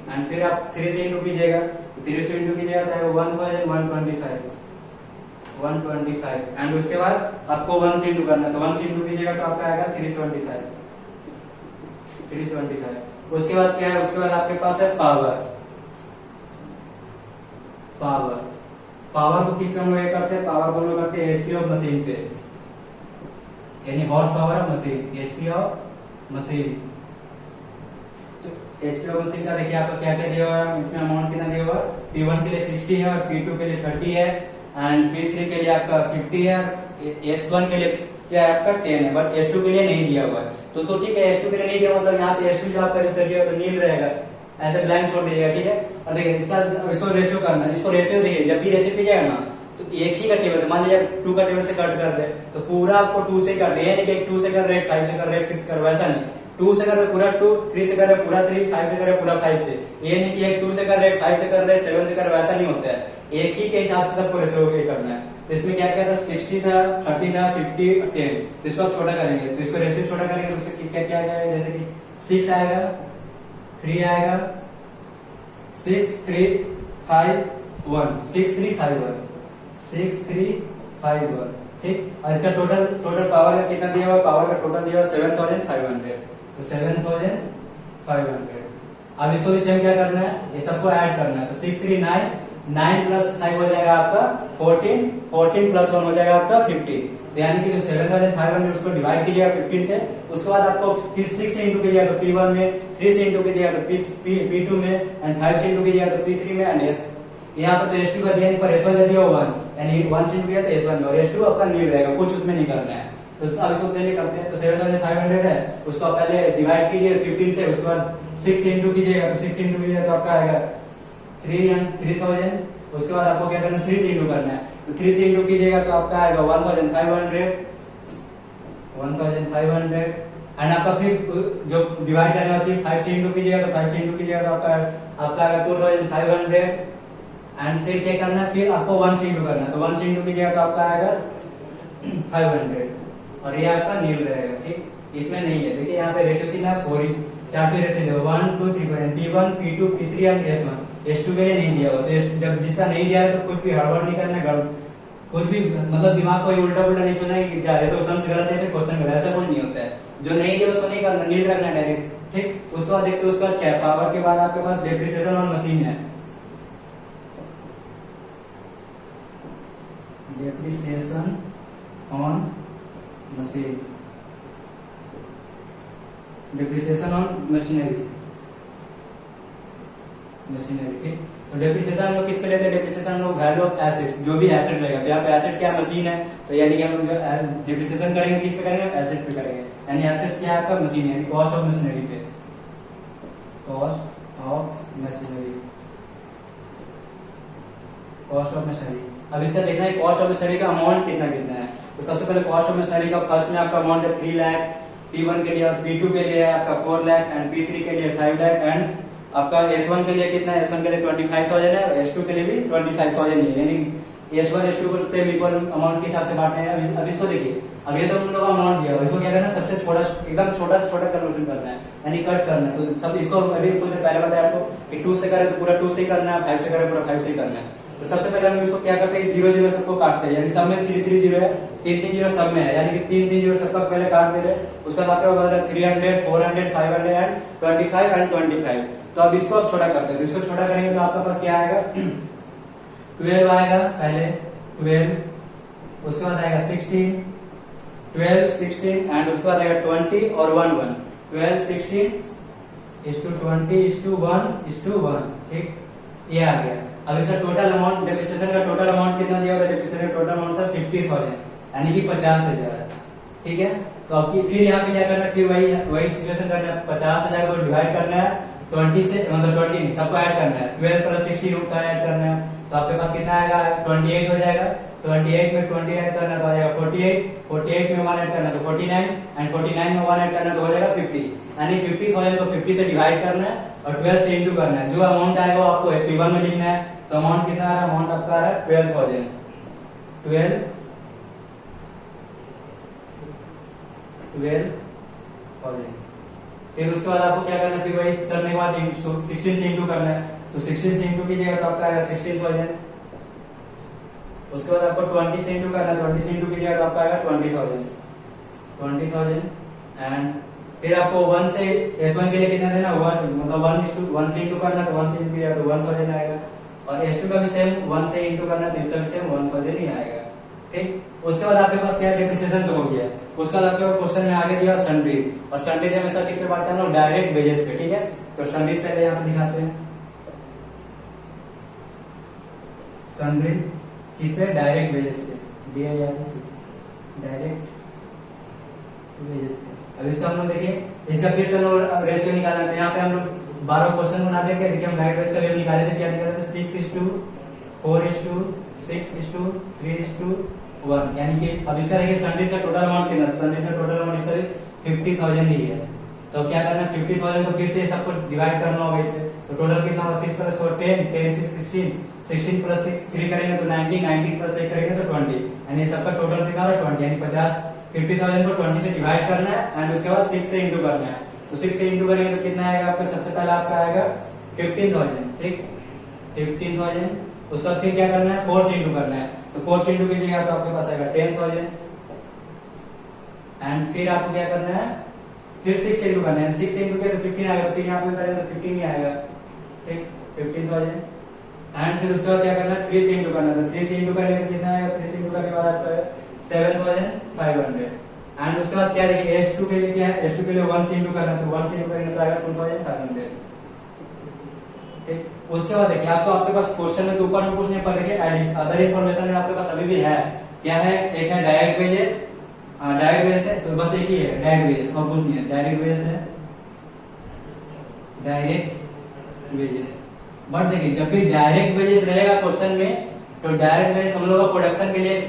एंड फिर आप 3 से इंटू कीजिएगा, 3 से इंटू कीजिएगा तो आएगा 125, एंड उसके बाद आपको 1 से इंटू करना है, तो 1 से इंटू कीजिएगा तो आपका आएगा 375। उसके बाद क्या है, उसके बाद आपके पास है पावर को किस पे हम लोग करते हैं, पावर को हम लोग करते हैं HP ऑफ मशीन पे, यानी horse power of machine, HP of machine. तो HP ऑफ मशीन का देखिए आपका क्या क्या दिया हुआ है, इसमें अमाउंट कितना दिया हुआ है, P1 के लिए 60 है, और P2 के लिए 30 है, एंड P3 के लिए आपका 50 है, S1 के लिए क्या है आपका 10 है, बट S2 के लिए नहीं दिया हुआ है। तो उसको ठीक है, S2 के लिए नहीं दिया, मतलब यहाँ पे S2 जो आपका करिएगा तो नील रहेगा, ऐसे ब्लैंक छोड़ दीजिएगा, ठीक है। और देखिए इसको रेशियो करना है, इसको रेशियो देखिए, जब भी रेशियो कीजिएगा ना तो एक ही का टेबल से, मान लीजिए 2 का टेबल से कट कर दे तो पूरा आपको 2 से कर दे, यानी कि 2 से कर रहे 5 से कर रहे 6 कर, वैसा नहीं, 2 से कर रहे पूरा 2, 3 से कर रहे पूरा 3, 5 से कर रहे पूरा 5 से, ये नहीं कि 2 से कर रहे 5 से कर रहे 7 से कर रहे, वैसा नहीं होता है, एक ही के हिसाब से सबको रेशियो करना है। तो तो इसमें क्या क्या था, 60 था, 30 था, 50, 10। तो इसको आप छोटा करेंगे, तो इसको रेशियो छोटा करेंगे तो उसमें क्या क्या आएगा, जैसे कि 6 आएगा, 3 आएगा, 6 3 5 1, 6 3 5 1, 6 3 5 1, ठीक। और इसका टोटल पावर का कितना दिया हुआ, पावर का टोटल दिया हुआ 7500, तो 7500। अब इसको भी सेम क्या करना है, ये सबको ऐड करना है, तो 6 3 9, 9 प्लस 5 हो जाएगा आपका 14, 14 प्लस 1 हो जाएगा आपका 50। तो यानी कि जो 7500 उसको डिवाइड कीजिएगा 15 से, उसके बाद आपको 6 से इंटू कीजिएगा तो P1 में, 3 से इंटू कीजिएगा तो P2 में, एंड 5 से इंटू कीजिएगा तो P3 में, एंड यहाँ पर तो S2 का दिया, पर S1 दे दिया 1, यानी 1 से इंटू किया तो S1 में, और S2 आपका न्यू रहेगा, कुछ उसमें नहीं करना है। तो अब इसको पहले करते हैं, तो 7500 है, उसको आप पहले डिवाइड कीजिए 15 से, उसके बाद 6 इंटू कीजिएगा, तो 6 इंटू कीजिएगा तो आपका आएगा 3000। उसके बाद आपको क्या करना है, 3 से इंटू करना है, तो 3 से इंटू कीजिएगा तो आपका आएगा 1500, एंड आपका फिर जो डिवाइड करने वाली 5 से इंटू कीजिएगा, तो 5 से इंटू कीजिएगा तो आपका आएगा 2500, एंड फिर क्या करना है, फिर आपको 1 से इंटू करना है, तो 1 से इंटू कीजिएगा तो आपका आएगा 500, और ये आपका न्यू रहेगा, ठीक। इसमें नहीं है, देखिए यहाँ पे रेशियो कितना है, 4, 4 ratio 1 2 3 4, P1 P2 P3 and S1। S2 के लिए नहीं दिया हुआ, तो जब जिसका नहीं दिया है तो कुछ भी हड़बड़ नहीं करना है, कुछ भी मतलब दिमाग को उल्टा उल्टा नहीं सोचना कि जा रहे तो समझ गलत है, क्वेश्चन गलत, ऐसा कुछ नहीं होता है। जो नहीं दिया उसको नहीं करना, नील रखना डायरेक्ट, ठीक। उसके बाद देखते उसका क्या पावर के बाद आपके पास डेप्रिसिएशन ऑन मशीन है, depreciation on machine, depreciation on machinery, ठीक। तो डेप्रिसिएशन हम लोग किस पे लेते हैं, डेप्रिसिएशन हम लोग वैल्यू ऑफ एसेट्स, जो भी एसेट रहेगा, तो यहाँ पे एसेट क्या, मशीन है, तो यानी कि हम लोग जो डेप्रिसिएशन करेंगे किस पे करेंगे, एसेट पे करेंगे, यानी एसेट्स क्या है आपका, मशीन है, कॉस्ट ऑफ मशीनरी पे, cost of machinery, cost of machinery. अब इसका देखना है कॉस्ट ऑफ मशीनरी का अमाउंट कितना कितना है, तो सबसे पहले कॉस्ट ऑफ मशीनरी का फर्स्ट में आपका अमाउंट है 3 लाख, P1 के लिए, और P2 के लिए है आपका 4 लाख, एंड P3 के लिए 5 लाख, एंड आपका S1 के लिए कितना है, S1 के लिए 25,000 है, और S2 के लिए भी 25,000 है, यानी S1 S2 को सेम इक्वल अमाउंट के हिसाब से बांटना है। अब इसको देखिए, अब ये तो हम लोग अमाउंट दिया, इसको क्या करना है, सबसे छोटा, एकदम छोटा से छोटा कैलकुलेशन करना है, यानी कट करना है। तो सब इसको अभी कुछ देर पहले बताया आपको कि 2 से करे तो पूरा 2 से ही करना है, 5 से करे पूरा 5 से ही करना है। तो सबसे पहले हम इसको क्या करते हैं, 0 0 सबको काटते हैं, यानी सब में 3 3 0 है, 3 3 0 सब में है, यानी कि 3 3 0 सबका पहले काट दे रहे। उसका बाद आपका बदला 300 400 500 एंड 25 एंड 25। तो अब इसको आप छोटा करते हैं, तो इसको छोटा करेंगे तो आपका पास क्या आएगा, 12 आएगा पहले, 12, उसके बाद आएगा 16, 12 16, एंड उसके बाद आएगा 20 और 1 1, 12 16 is to 20 is to 1 is to 1, ठीक, ये आ गया। अब इसका टोटल अमाउंट, डेप्रिसिएशन का टोटल अमाउंट कितना दिया होगा, डेप्रिसिएशन का टोटल अमाउंट था 50,000, यानी कि 50,000, ठीक है। तो अब फिर यहाँ पे क्या करना है, फिर वही सिचुएशन करना है, 50,000 को डिवाइड करना है 20 से, मतलब 20 नहीं, सबको ऐड करना है, 12 प्लस 16 का ऐड करना है, तो आपके पास कितना आएगा, 28 हो जाएगा, 28 में 20 ऐड करना तो आ जाएगा 48, 48 में 1 ऐड करना तो 49, एंड 49 में 1 ऐड करना तो हो जाएगा 50, यानी 50,000 को 50 से डिवाइड करना है और 12 से इंटू करना है। जो अमाउंट आएगा वो आपको P1 में लिखना है, तो अमाउंट कितना आ रहा है, अमाउंट आपका आ रहा है 12,000, 12,000। फिर उसके बाद आपको क्या करना है, फिर वही करने के बाद 16 से इंटू करना है, तो 16 से इंटू कीजिएगा तो आपका आएगा 16,000। उसके बाद आपको 20 से इंटू करना है, 20 से इंटू कीजिएगा तो आपका आएगा 20,000, एंड फिर आपको 1 से S1 के लिए कितना देना, 1 मतलब 1 से इंटू करना, तो 1 से इंटू किया तो 1,000 आएगा, और S2 का भी सेम 1 से इंटू करना, तो इसका भी सेम 1,000 ही आएगा, ठीक। उसके बाद आपके पास क्या, डेप्रिसिएशन तो हो गया। उसके बाद आपके क्वेश्चन में आगे दिया सन्ड्री, और सन्ड्री से हमेशा किस पे बात करना, डायरेक्ट वेजेस पे, ठीक है। तो सन्ड्री पहले यहाँ पे दिखाते हैं, सन्ड्री किस पे, डायरेक्ट वेजेस पे, डायरेक्ट वेजेस पे। अब इसका हम लोग देखिए, इसका फिर से रेशियो निकालना है, यहाँ पे हम लोग 12 क्वेश्चन बना देंगे। देखिए हम डायरेक्ट वेज का रेशियो निकाले थे, क्या निकाले थे, 6:4:6:3:1, यानी कि अब इसका देखिए सन्ड्रीज का टोटल अमाउंट कितना, सन्ड्रीज का टोटल अमाउंट इसका 50,000 ही है, तो क्या करना है 50,000 को फिर से सबको डिवाइड करना होगा इससे। तो टोटल कितना होगा 6 + 4 10, 10 6 16, 16 + 6 3 करेंगे तो 19, 19 + 1 करेंगे तो 20, यानी सबका टोटल कितना होगा 20, यानी 50,000 को 20 से डिवाइड करना है एंड उसके बाद 6 से इंटू करना है। तो 6 से इंटू करेंगे तो कितना आएगा आपका, सबसे पहले आपका आएगा 15,000, ठीक 15,000। उसके बाद फिर क्या करना है 4 से इंटू करना है, तो 4 से इंटू कीजिएगा तो आपके पास आएगा 10,000 एंड फिर आपको क्या करना है फिर 6 से इंटू करना है, 6 से इंटू किया तो 15 आएगा, 15 यहाँ पे करेंगे तो 15 ही आएगा, ठीक 15,000 एंड फिर उसके बाद क्या करना है 3 से इंटू करना है, तो 3 से इंटू करेंगे तो कितना आएगा, 3 से इंटू करने के बाद आपका 7,500 एंड उसके बाद क्या देखिए S2 के लिए क्या है, S2 के लिए 1 से इंटू करना है, तो 1 से इंटू करेंगे तो आएगा 2,500, ठीक। उसके बाद देखिए आप तो आपके पास क्वेश्चन में तो ऊपर में कुछ नहीं, पर देखिए अदर इन्फॉर्मेशन में आपके पास अभी भी है, क्या है, एक है डायरेक्ट वेजेस, डायरेक्ट वेजेस है तो बस एक ही है डायरेक्ट वेजेस, और कुछ नहीं है, डायरेक्ट वेजेस है, डायरेक्ट वेजेस। बट देखिए जब भी डायरेक्ट वेजेस रहेगा क्वेश्चन में, तो डायरेक्ट वेजेस हम लोग का प्रोडक्शन के लिए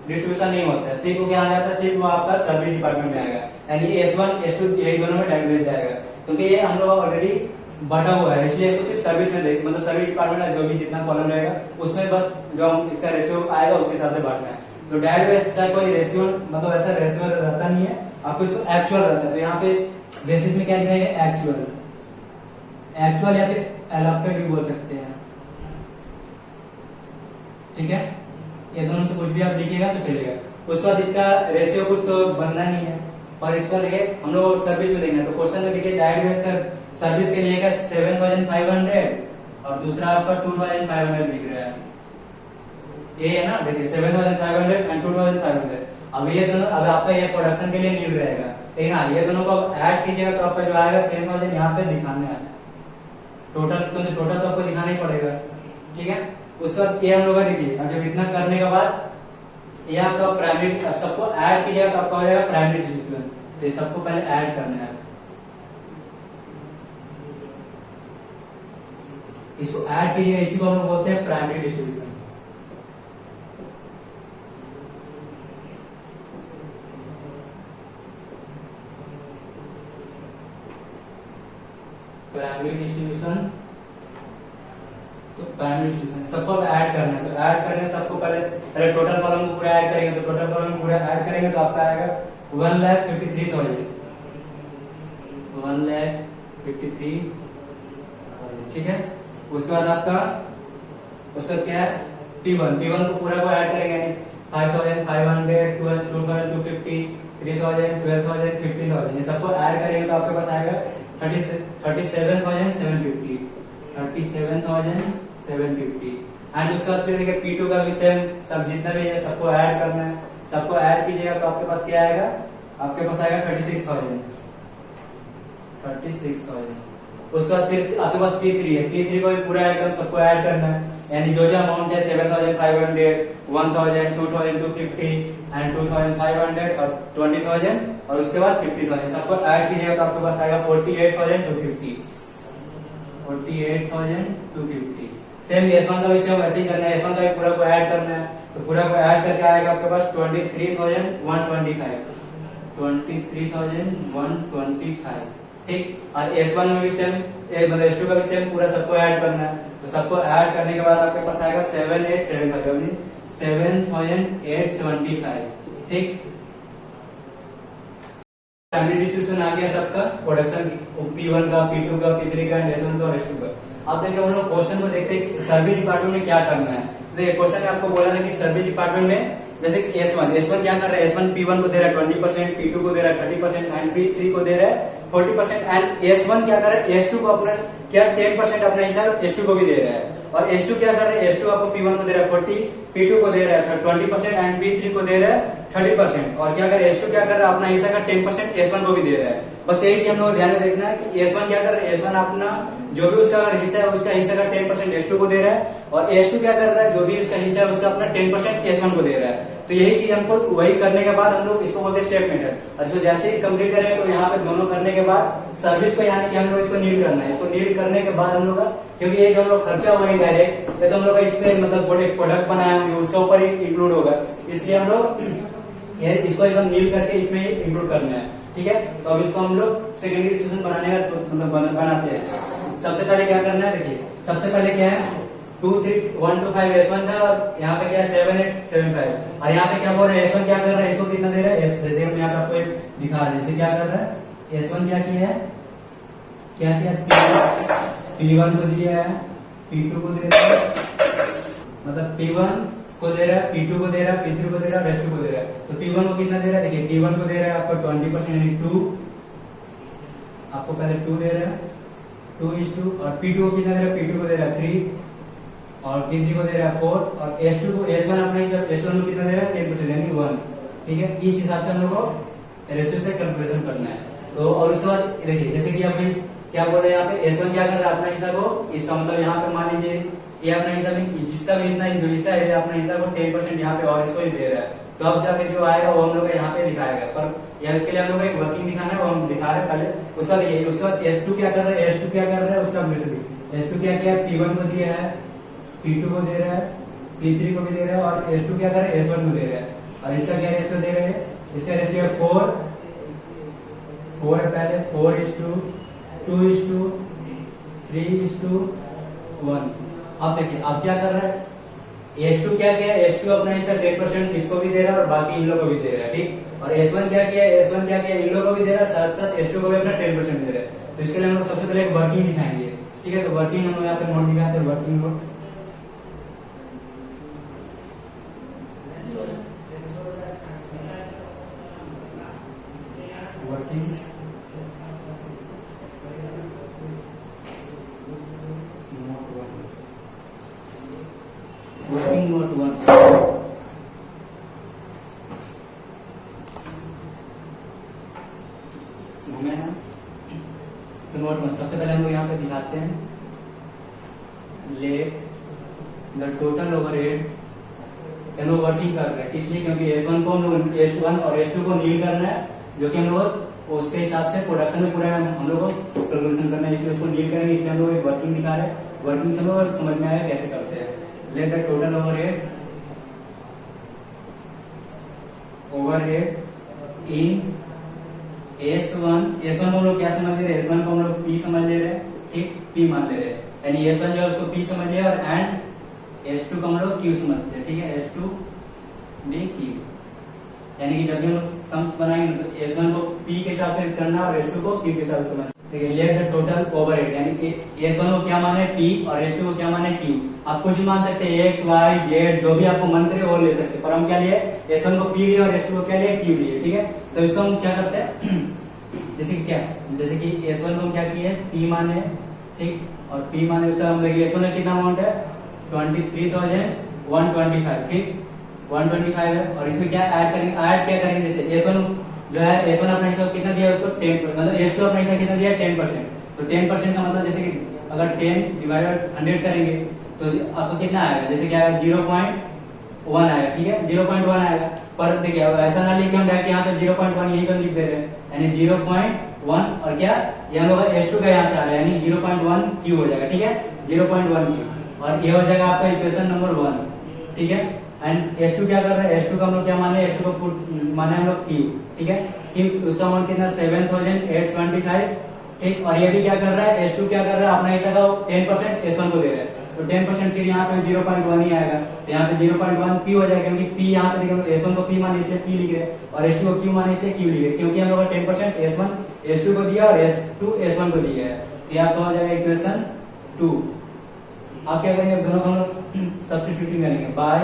डिस्ट्रीब्यूशन नहीं होता है, सिर्फ वो क्या आ जाता है, सिर्फ वो आपका सर्विस डिपार्टमेंट में आएगा, यानी S1 S2 यही दोनों में डायरेक्ट वेजेस आएगा, क्योंकि ये हम लोग ऑलरेडी बटा हुआ है, इसलिए इसको सिर्फ सर्विस में देख, मतलब सर्विस डिपार्टमेंट में जो भी जितना कॉलम रहेगा उसमें बस जो हम इसका रेशियो आएगा उसके हिसाब से बांटना है। तो डायरेक्ट बेस का कोई रेशियो मतलब ऐसा रेशियो रहता नहीं है, आपको इसको एक्चुअल रहता है, तो यहाँ पे बेसिस में क्या दिखाएगा एक्चुअल, एक्चुअल या फिर एलोप्टेड भी बोल सकते हैं, ठीक है, ये दोनों से कुछ भी आप लिखिएगा तो चलेगा। उसके बाद इसका रेशियो कुछ तो बनना नहीं है, और इसका देखिए हम लोग सर्विस में देखना है, तो क्वेश्चन में देखिए डायरेक्ट बेस का सर्विस के लिए 7,500 और दूसरा आपका 2,500 दिख रहा है, ये है ना, देखिए 7,500 एंड 2,500। अब ये दोनों, अब आपका ये प्रोडक्शन के लिए नीड रहेगा, लेकिन हाँ ये दोनों को ऐड कीजिएगा तो आपका जो आएगा 10,000 यहाँ पे दिखाना है टोटल, तो टोटल तो आपको दिखाना ही पड़ेगा, ठीक है। उसके बाद ये हम लोग देखिए, अब जब इतना करने के बाद ये आपका प्राइमरी, सबको ऐड कीजिएगा तो आपका हो जाएगा प्राइमरी डिस्ट्रीब्यूशन, तो सबको पहले ऐड करना है, इसको ऐड कीजिएगा, इसी को हम लोग बोलते हैं प्राइमरी डिस्ट्रीब्यूशन। प्राइमरी डिस्ट्रीब्यूशन, तो प्राइमरी डिस्ट्रीब्यूशन सबको ऐड करना है, तो ऐड करने सबको पहले टोटल कॉलम को पूरा ऐड करेंगे, तो टोटल कॉलम को पूरा ऐड करेंगे तो आपका आएगा 1,53,000, 1,53,000, ठीक है। उसके बाद आपका उसका क्या है P1 को पूरा को ऐड करेंगे, 5,500, 2,250, 3,000, 12,000, 15,000, ये सबको ऐड करेंगे तो आपके पास आएगा 37,750, 37,750 एंड उसके बाद फिर देखिए P2 का भी सेम, सब जितना भी है सबको ऐड करना है, सबको ऐड कीजिएगा तो आपके पास क्या आएगा, आपके पास आएगा 36,000। उसके बाद फिर आपके पास P3 है, P3 को भी पूरा एकदम सबको ऐड करना है, यानी जो जो अमाउंट है 7,500, 1,000, 2,250 एंड 2,500 और 20,000 और उसके बाद 50,000 सबको ऐड कीजिएगा तो आपके पास आएगा 48,250, 48,250। सेम S1 का भी सेम वैसे ही करना है, S1 का भी पूरा को ऐड करना है, तो पूरा को ऐड करके आएगा आपके पास 23,125, 23,125, ठीक। और S1 में भी सेम, मतलब S2 का भी सेम पूरा सबको ऐड करना है, तो सबको ऐड करने के बाद आपके पास आएगा 7,875, ठीक। प्राइमरी डिस्ट्रीब्यूशन आ गया सबका प्रोडक्शन, P1 का, P2 का, P3 का, S1 का और S2 का। अब देखिए हम लोग क्वेश्चन को देखते हैं सर्विस डिपार्टमेंट में क्या करना है। देखिए क्वेश्चन में आपको बोला था कि सर्विस डिपार्टमेंट में जैसे S1 क्या कर रहा है, S1 P1 को दे रहा है 20%, P2 को दे रहा है 30% एंड P3 को दे रहा है 40% एंड S1 क्या कर रहा है, S2 को अपना क्या 10% अपना हिसाब S2 को भी दे रहा है, और S2 क्या कर रहा है, S2 आपको P1 को दे रहा है 40, P2 को दे रहा है 20% एंड P3 को दे रहा है 30%, और क्या कर रहा है S2 क्या कर रहा है, अपना हिस्सा का 10% S1 को भी दे रहा है। बस यही चीज हम लोग ध्यान में देखना है कि S1 क्या कर रहा है, S1 अपना जो भी उसका हिस्सा है उसका हिस्सा का 10% S2 को दे रहा है, और S2 क्या कर रहा है, जो भी उसका हिस्सा है उसका अपना 10% S1 को दे रहा है। तो यही चीज हमको वही करने के बाद हम लोग इसको बोलते हैं स्टेप मेथड, और इसको जैसे ही कंप्लीट करेंगे तो यहाँ पे दोनों करने के बाद सर्विस को यानी कि हम लोग इसको नीड करना है, इसको नीड करने के बाद हम लोग क्योंकि ये जो हम लोग खर्चा हुआ डायरेक्ट, ये तो हम लोग इसमें मतलब एक प्रोडक्ट बनाया होंगे उसके ऊपर ही इंक्लूड होगा, इसलिए हम लोग इसको एकदम नील करके इसमें इंक्लूड करना है। ठीक है। तो अब इसको हम लोग सेकेंडरी इक्वेशन बनाने का मतलब बनाते हैं। सबसे पहले क्या करना है, देखिए सबसे पहले क्या है 2 3 1 2 5 S1 है और यहाँ पे क्या है 7 8 7 5 और यहाँ पे क्या बोल रहे हैं S1 क्या कर रहा है, इसको कितना दे रहा है, जैसे हम यहाँ पे आपको एक दिखा रहे हैं, जैसे क्या कर रहा है S1 क्या किया है, क्या किया P1 को दिया है, P2 को दे रहा है, मतलब P1 को दे रहा है, P2 को दे रहा है, P3 को दे रहा है, S2 को दे रहा है। तो P1 को कितना दे रहा है, देखिए P1 को दे रहा है आपको 20% यानी 2, आपको पहले 2 दे रहा है 2:2 और P2 को कितना दे रहा है, P2 को दे रहा है 3 और P3 को दे रहा है 4 और S2 को S1 अपना हिसाब S1 को कितना दे रहा है 10% यानी 1, ठीक है। इस हिसाब से हम लोग को रेशियो से कैलकुलेशन करना है। तो और उसके बाद देखिए जैसे कि अभी क्या बोल रहे हैं यहाँ पे S1 क्या कर रहा है अपना हिस्सा को, इसका मतलब यहाँ पे मान लीजिए ये अपना हिस्सा में जिसका भी इतना जो हिस्सा है अपना हिस्सा को 10% यहाँ पे और इसको ही दे रहा है। तो अब जाके जो आएगा वो हम लोग यहाँ पे दिखाएगा, पर या इसके लिए हम लोग एक वर्किंग दिखाना है वो हम दिखा रहे हैं पहले। उसका देखिए उसके बाद S2 क्या कर रहा है, S2 क्या कर रहा है उसका S2 क्या किया P1 को दिया है, P2 को दे रहा है, P3 को भी दे रहा है और S2 क्या कर रहा है S1 को दे रहा है और इसका क्या रेशियो दे रहे हैं, इसका रेशियो है 4 है पहले 4:2:3:1। अब देखिए अब क्या कर रहा है S2 क्या किया, S2 अपना हिस्सा 10% इसको भी दे रहा है और बाकी इन लोगों को भी दे रहा है, ठीक। और S1 क्या किया, S1 क्या किया इन लोगों को भी दे रहा है, साथ साथ S2 को भी अपना 10% दे रहा है। तो इसके लिए हम लोग सबसे पहले एक वर्किंग दिखाएंगे, ठीक है। तो वर्किंग हम यहाँ पे नोट दिखाते हैं, वर्किंग नोट वर्किंग नोट 1 घूमे ना। तो नोट 1 सबसे पहले हम लोग यहाँ पे दिखाते हैं लेट द टोटल ओवरहेड। हम लोग वर्किंग कर रहे हैं इसलिए क्योंकि S1 को हम लोग S1 और S2 को नील करना है, जो कि हम लोग उसके हिसाब से प्रोडक्शन में पूरा हम लोग को कैलकुलेशन करना है, इसलिए उसको नील करेंगे। इसलिए हम लोग एक वर्किंग दिखा रहे हैं, वर्किंग से हम समझ में आया कैसे करते हैं। Let the total overhead in S1 को हम लोग क्या समझ ले रहे हैं, S1 को हम लोग P समझ ले रहे हैं, ठीक, P मान ले रहे हैं, यानी S1 जो है उसको P समझ लिया और एंड S2 को हम लोग Q समझते हैं, ठीक है। S2 भी Q, यानी कि जब भी हम लोग सम्स बनाएंगे तो S1 को P के हिसाब से करना और S2 को Q के हिसाब से समझना। देखिए लेट द टोटल ओवरहेड यानी कि S1 को क्या माने P और S2 को क्या माने Q। आप कुछ भी मान सकते हैं X Y Z जो भी आपको मन करे वो ले सकते हैं, पर हम क्या लिए S1 को P लिए और S2 को क्या लिए Q लिए, ठीक है। तो इसको हम क्या करते हैं जैसे कि S1 को हम क्या किए P माने, ठीक, और P माने उसका हम देखिए S1 में कितना अमाउंट है 23,125, ठीक 125 है। और इसमें क्या ऐड करेंगे, ऐड क्या करेंगे, जैसे S1 जो है S1 अपना हिस्सा कितना दिया उसको 10, मतलब S2 अपना हिस्सा कितना दिया 10%। तो 10% का मतलब जैसे कि अगर 10 डिवाइडेड 100 करेंगे तो आपको कितना आएगा, जैसे क्या आएगा 0.1 आएगा, ठीक है 0.1 आएगा। पर देखिए ऐसा ना लिख के हम डायरेक्ट यहाँ पे 0.1 यहीं पर लिख दे रहे हैं, यानी 0.1 और क्या ये हम लोग S2 का यहाँ से आ रहा है यानी 0.1 Q हो जाएगा, ठीक है 0.1 Q और ये हो जाएगा आपका इक्वेशन नंबर 1, ठीक है। एंड S2 क्या कर रहा है, S2 का हम लोग क्या माने, S2 को माने हम लोग Q, ठीक है। Q उसका अमाउंट कितना 7,825, ठीक। और ये भी क्या कर रहा है S2 क्या कर रहा है अपना हिस्सा का 10% S1 को दे रहा है, तो 10% फिर यहाँ पे 0.1 ही आएगा, तो यहाँ पे 0.1 P हो जाएगा क्योंकि P यहाँ पे देखो S1 को P माने इसलिए P लिख रहे और S2 को Q माने इसलिए Q लिख रहे, क्योंकि हम लोग 10% S1 S2 को दिया और S2 S1 को दिया है। तो यहाँ पर हो जाएगा इक्वेशन 2। आप क्या करेंगे, दोनों को हम लोग सब्स्टिट्यूटिंग करेंगे bye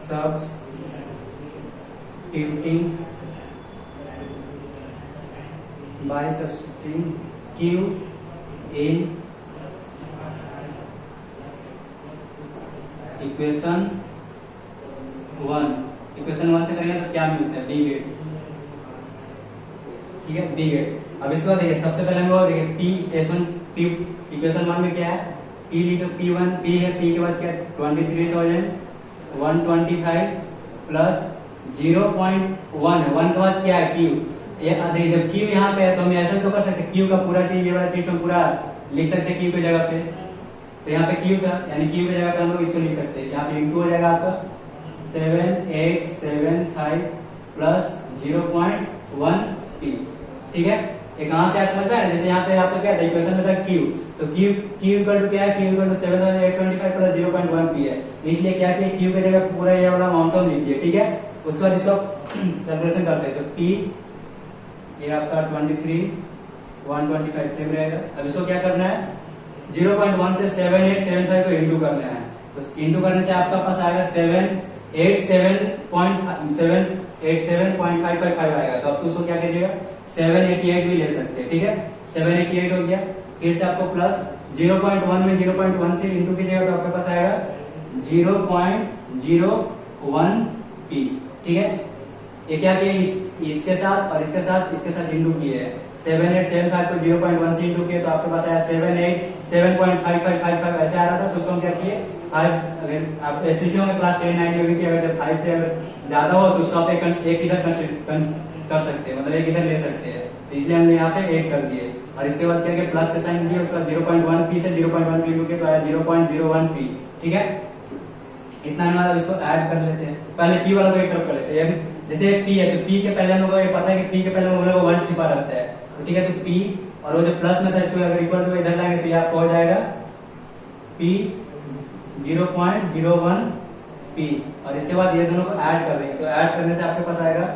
substituting Q in equation 1 से करेंगे तो क्या मिलता है, बी गेट, ठीक है बी गेट। अब इसके बाद देखिए सबसे पहले हम लोग देखिए P S1 P इक्वेशन 1 में क्या है P लिखो P1 P है, P के बाद क्या 23,125 प्लस 0.1 है, 1 के बाद क्या है Q। ये देखिए जब Q यहाँ पे है तो हम ऐसा तो कर सकते Q का पूरा चीज ये वाला चीज हम पूरा लिख सकते हैं Q की जगह पे। तो यहाँ पे Q का यानी Q की जगह पे हम लोग इसको लिख सकते हैं, यहाँ पे इंटू हो जाएगा आपका 7,875 प्लस 0.1 P। ठीक है, ये कहां से समझ में आया? जैसे यहाँ पे आपका क्या था, इक्वेशन में था Q, तो Q इक्वल टू क्या है? Q equal to 7875 plus 0.1 P है, इसलिए क्या किया, Q की जगह पूरा ये वाला अमाउंट लिख दिया। ठीक है, उसके बाद इसको कैलकुलेशन करते हैं, तो P ये आपका 23,125 सेम रहेगा। अब इसको क्या करना है, 0.1 से 7875 को इंटू करना है, तो इंटू करने से आपका पास आएगा 787.787.555 आएगा। तो आप उसको क्या करिएगा, 788 भी ले सकते हैं। ठीक है, 788 हो गया। फिर से आपको प्लस 0.1 में 0.1 से इंटू कीजिएगा तो आपके पास आएगा 0.01 P। ठीक है, ये क्या किया, इसके साथ और इसके साथ इंटू किए हैं। 7875 को 0.1 से इंटू किए तो आपके पास आया 787.5555 ऐसे आ रहा था। तो उसको हम क्या किए, 5, अगर आप एससीक्यू में क्लास 10 9 होगी कि अगर 5 से अगर ज्यादा हो तो उसको आप एक इधर कर सकते हैं, मतलब एक इधर ले सकते हैं, तो इसलिए हमने यहाँ पे 8 कर दिए। और इसके बाद क्या किया, प्लस का साइन दिया, उसके बाद 0.1 P से 0.1 P इंटू किया तो आया 0.01 P। ठीक है, इतना मतलब इसको ऐड कर लेते हैं, पहले P वाला को एक तरफ कर लेते हैं। जैसे P है तो P के पहले हम लोग को ये पता है कि P के पहले हम लोग को 1 छिपा रहता है, तो ठीक है, तो P और वो जो प्लस में था इसको अगर इक्वल टू इधर लाएंगे तो यहाँ हो जाएगा P 0.01 P, और इसके बाद ये दोनों को ऐड कर देंगे, तो ऐड करने से आपके पास आएगा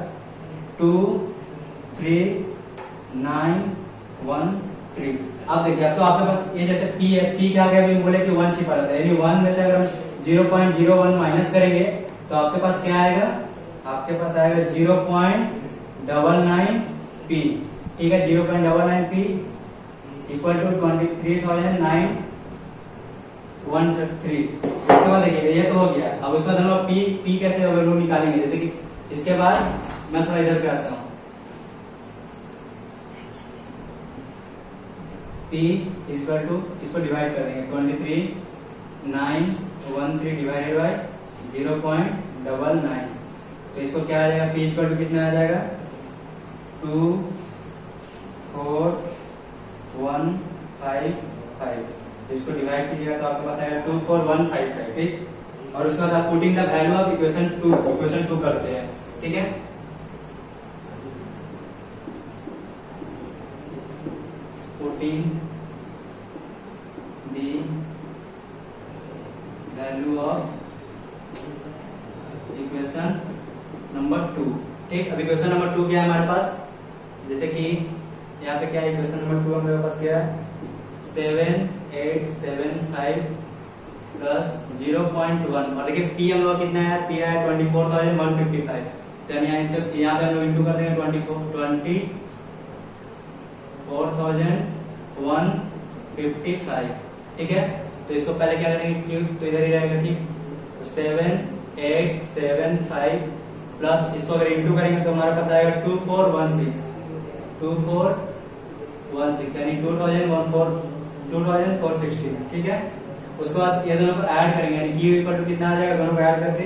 23913। अब देखिए, अब तो आपके पास ये जैसे P है, P क्या गया, बोले कि 1 छिपा रहता है, यानी 1 में से अगर हम 0.01 माइनस करेंगे तो आपके पास क्या आएगा, आपके पास आएगा 0.99 P। ठीक है, 0.99 P इक्वल टू 23,913। उसके बाद देखिए ये तो हो गया। अब उसके बाद हम लोग P कैसे वैल्यू निकालेंगे, जैसे कि इसके बाद मैं थोड़ा इधर पे आता हूँ, P इक्वल टू इसको डिवाइड कर देंगे 23,913 डिवाइडेड बाय 0.99, तो इसको क्या आ जाएगा, P इक्वल टू कितना आ जाएगा 24,155। तो इसको डिवाइड कीजिएगा तो आपके पास आएगा 24,155। ठीक, और उसके बाद आप putting the value of equation 2 करते हैं। ठीक है, putting the value of equation number 2। ठीक, अब इक्वेशन नंबर 2 क्या है हमारे पास, जैसे कि यहाँ पे क्या है, इक्वेशन नंबर 2 हमारे पास क्या है, 7875 प्लस 0.1, और देखिए P हम लोग कितना है, P है 24,155, तो यहाँ पे हम लोग इंटू कर देंगे 24,155। ठीक है, तो इसको पहले क्या करेंगे, क्यूब तो इधर ही रहेगा। ठीक, 7875 प्लस इसको अगर इंटू करेंगे तो हमारे पास आएगा 2416 यानी 2460। ठीक है, उसके बाद ये दोनों को ऐड करेंगे, यानी Q इक्वल टू कितना आ जाएगा, दोनों को ऐड करके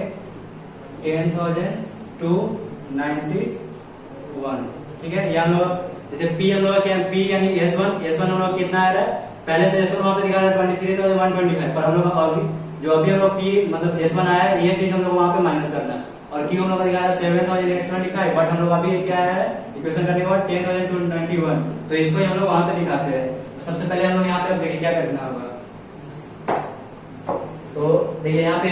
10,291। ठीक है, ये हम लोग जैसे P हम लोग क्या, P यानी S1 हम लोग कितना आ रहा है, पहले से S1 वहां पे दिखा रहा है 23,125, पर हम लोग अभी हम लोग P मतलब S1 आया है, ये चीज हम लोग वहां पे माइनस करना है, और Q हम लोग का दिखा रहा है 7,875, बट हम लोग अभी क्या है, इक्वेशन करने के बाद 10,291, तो इसको हम लोग वहां पे दिखाते हैं। तो सबसे पहले हम लोग यहाँ पे देखिए क्या करना होगा, तो देखिए यहाँ पे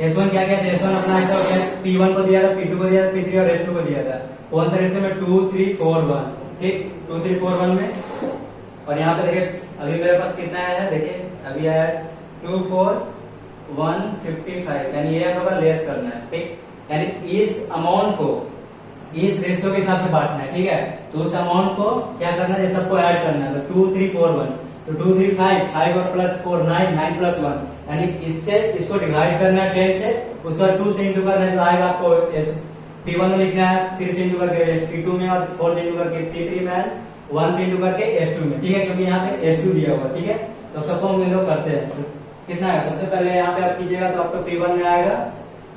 S1 क्या कहते हैं, S1 अपना ऐसा P1 को दिया था, P2 को दिया था, P3 और S2 को दिया था, कौन सा रेशियो में 2 3 4 1। ठीक, 2 3 4 1 में, और यहाँ पे देखिए अभी मेरे पास कितना आया है, देखिए अभी आया 24,155, यानी ये हम लोग का लेस करना है। ठीक, यानी इस अमाउंट को इस रेशियो के हिसाब से बांटना है। ठीक है, तो उस अमाउंट को क्या करना है, सबको ऐड करना है, तो 2 3 4 1, तो 2 3 5 और प्लस 4 9 प्लस 1, यानी इससे इसको डिवाइड करना है 10 से, उसके बाद 2 से इंटू करना है, तो आएगा आपको P1 में लिखना है 3 से इंटू करके P2 में, और 4 से इंटू करके P3 में, 1 से इंटू करके S2 में। ठीक है, क्योंकि यहाँ पे S2 दिया हुआ। ठीक है, तो सबको हम लोग करते हैं, कितना है, सबसे पहले यहाँ पे आप कीजिएगा तो आपको P1 में आएगा,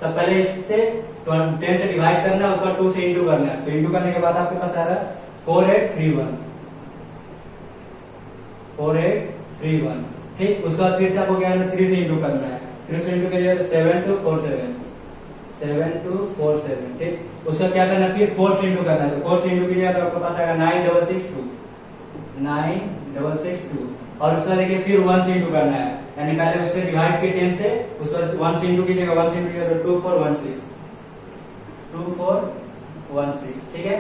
सब पहले इससे 10 से डिवाइड करना है, उसका 2 से इंटू करना है, तो इंटू करने के बाद आपके पास आ रहा है 4831। ठीक, उसके बाद फिर से आपको क्या है 3 से इंटू करना है, 3 से इंटू करिए तो 7247 7247, ठीक। उसका क्या करना है, फिर 4 से इंटू करना है, तो 4 से इंटू कीजिएगा तो आपके पास आएगा 9662 और उसका देखिए फिर 1 से इंटू करना है, यानी पहले उससे डिवाइड किए 10 से, उसका 1 से इंटू कीजिएगा, 1 से इंटू कीजिएगा तो 2416, ठीक है।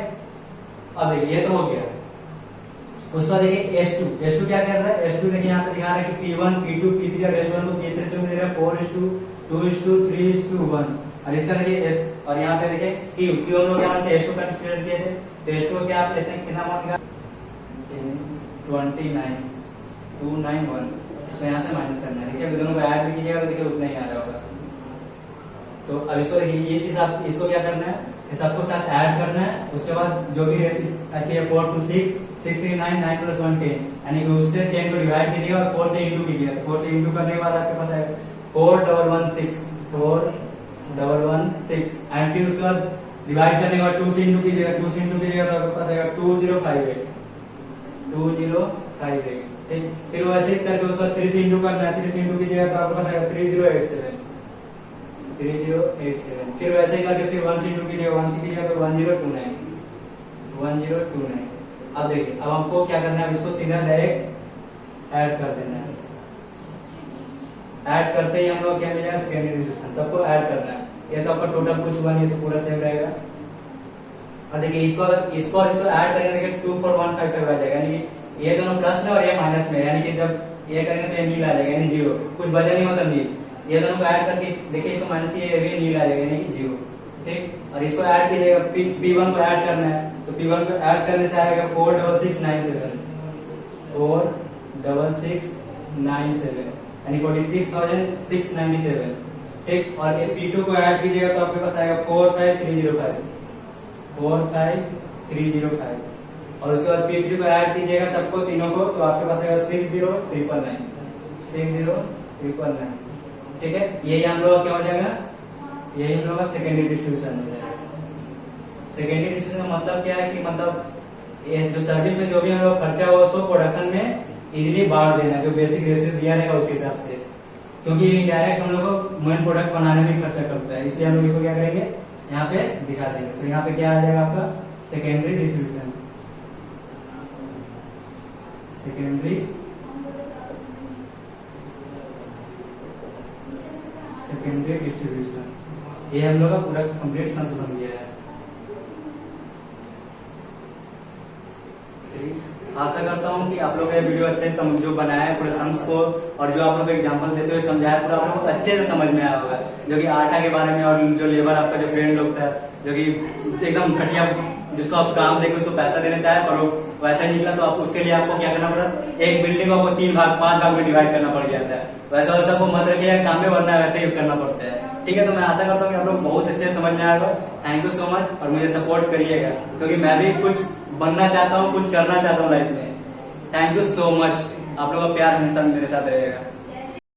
अब देखिए ये तो हो गया। उसका देखिए S2 क्या कर रहा है, S2 देखिए यहाँ पे दिखा रहा है कि P1 P2 P3 और S1 को किस रेशियो में दे रहा है, 4:2:3:1। और इसका देखिए S, और यहाँ पे देखिए Q हम लोग क्या मानते हैं, S2 कंसीडर किए थे, तो S2 को क्या आप लेते हैं, कितना अमाउंट का 291, इसको यहाँ से माइनस करना है, देखिए दोनों को ऐड भी कीजिएगा तो देखिए उतना ही आ रहा होगा। तो अब इसको देखिए इस हिसाब, इसको क्या करना है, इस सबको साथ ऐड करना है, उसके बाद जो भी रेशियो 4 to 6 6 3 9 9 + 1 10, यानी कि उससे 10 को डिवाइड कीजिएगा और 4 से इंटू कीजिएगा, तो 4 से इंटू करने के बाद आपके पास आएगा 4116 एंड फिर उसके बाद डिवाइड करने के बाद 2 से इंटू कीजिएगा, 2 से इंटू कीजिएगा तो आपके पास आएगा 2058, ठीक। फिर वैसे ही करके उसका 3 से इंटू करना है, 3 से इंटू कीजिएगा तो आपके पास आएगा 3087, फिर वैसे ही करके फिर 1 से इंटू कीजिएगा, 1 से कीजिएगा तो 1029। अब देखिए अब हमको क्या करना है, इसको सीधा डायरेक्ट ऐड कर देना है। ऐड करते ही हम लोग क्या मिलेगा, सेकेंडरी रेजिस्टेंस, सबको ऐड करना है। ये तो आपका टोटल कुछ हुआ नहीं, तो पूरा सेम रहेगा। और देखिए इसको ऐड करेंगे, देखिए 24155 आ जाएगा, यानी कि ये दोनों प्लस में और ये माइनस में, यानी कि जब ये करेंगे तो ये नील आ जाएगा, यानी 0, कुछ बचा नहीं मतलब नील। ये दोनों को ऐड करके देखिए इसको माइनस किए, ये नील आ जाएगा, यानी कि 0, ठीक। और इसको ऐड कीजिएगा, P1 को ऐड करना है, तो P1 को ऐड करने से आएगा 46697, यानी 46,697, ठीक। और ये P2 को ऐड कीजिएगा तो आपके पास आएगा 45305, और उसके बाद P3 को ऐड कीजिएगा सबको, तीनों को, तो आपके पास आएगा 60,399, ठीक है। यही हम लोग क्या हो जाएगा, यही हम लोग का सेकेंडरी डिस्ट्रीब्यूशन हो जाएगा। सेकेंडरी डिस्ट्रीब्यूशन का मतलब क्या है कि मतलब ये जो सर्विस में जो भी हम लोग खर्चा हो उसको प्रोडक्शन में इजीली बांट देना, जो बेसिक रेशियो दिया रहेगा उसके हिसाब से, क्योंकि डायरेक्ट हम लोग को मेन प्रोडक्ट बनाने में खर्चा करता है, इसलिए हम लोग इसको क्या करेंगे, यहाँ पे दिखा देंगे। तो यहाँ पे क्या आ जाएगा आपका सेकेंडरी डिस्ट्रीब्यूशन, सेकेंडरी डिस्ट्रीब्यूशन, ये हम लोग का पूरा कंप्लीट सम्स बन गया है। आशा करता हूँ कि आप लोग का ये वीडियो अच्छे से जो बनाया है पूरे सम्स को, और जो आप लोग एग्जांपल देते हुए समझाया पूरा आप लोग को अच्छे से समझ में आया होगा, जो कि आटा के बारे में, और जो लेबर आपका जो फ्रेंड लोग था जो कि एकदम घटिया, जिसको आप काम देके उसको पैसा देना चाहे पर वो वैसा निकला, तो आप उसके लिए आपको क्या करना पड़ा, एक बिल्डिंग को आपको 5 भाग में डिवाइड करना पड़ जाता है। वैसा वैसा को मत रखिए, काम में बनना है वैसे ही करना पड़ता है, ठीक है। तो मैं आशा करता हूँ कि आप लोग बहुत अच्छे से समझ में आएगा। थैंक यू सो मच, और मुझे सपोर्ट करिएगा, क्योंकि मैं भी कुछ बनना चाहता हूँ, कुछ करना चाहता हूँ लाइफ में। थैंक यू सो मच, आप लोगों का प्यार हमेशा मेरे साथ रहेगा।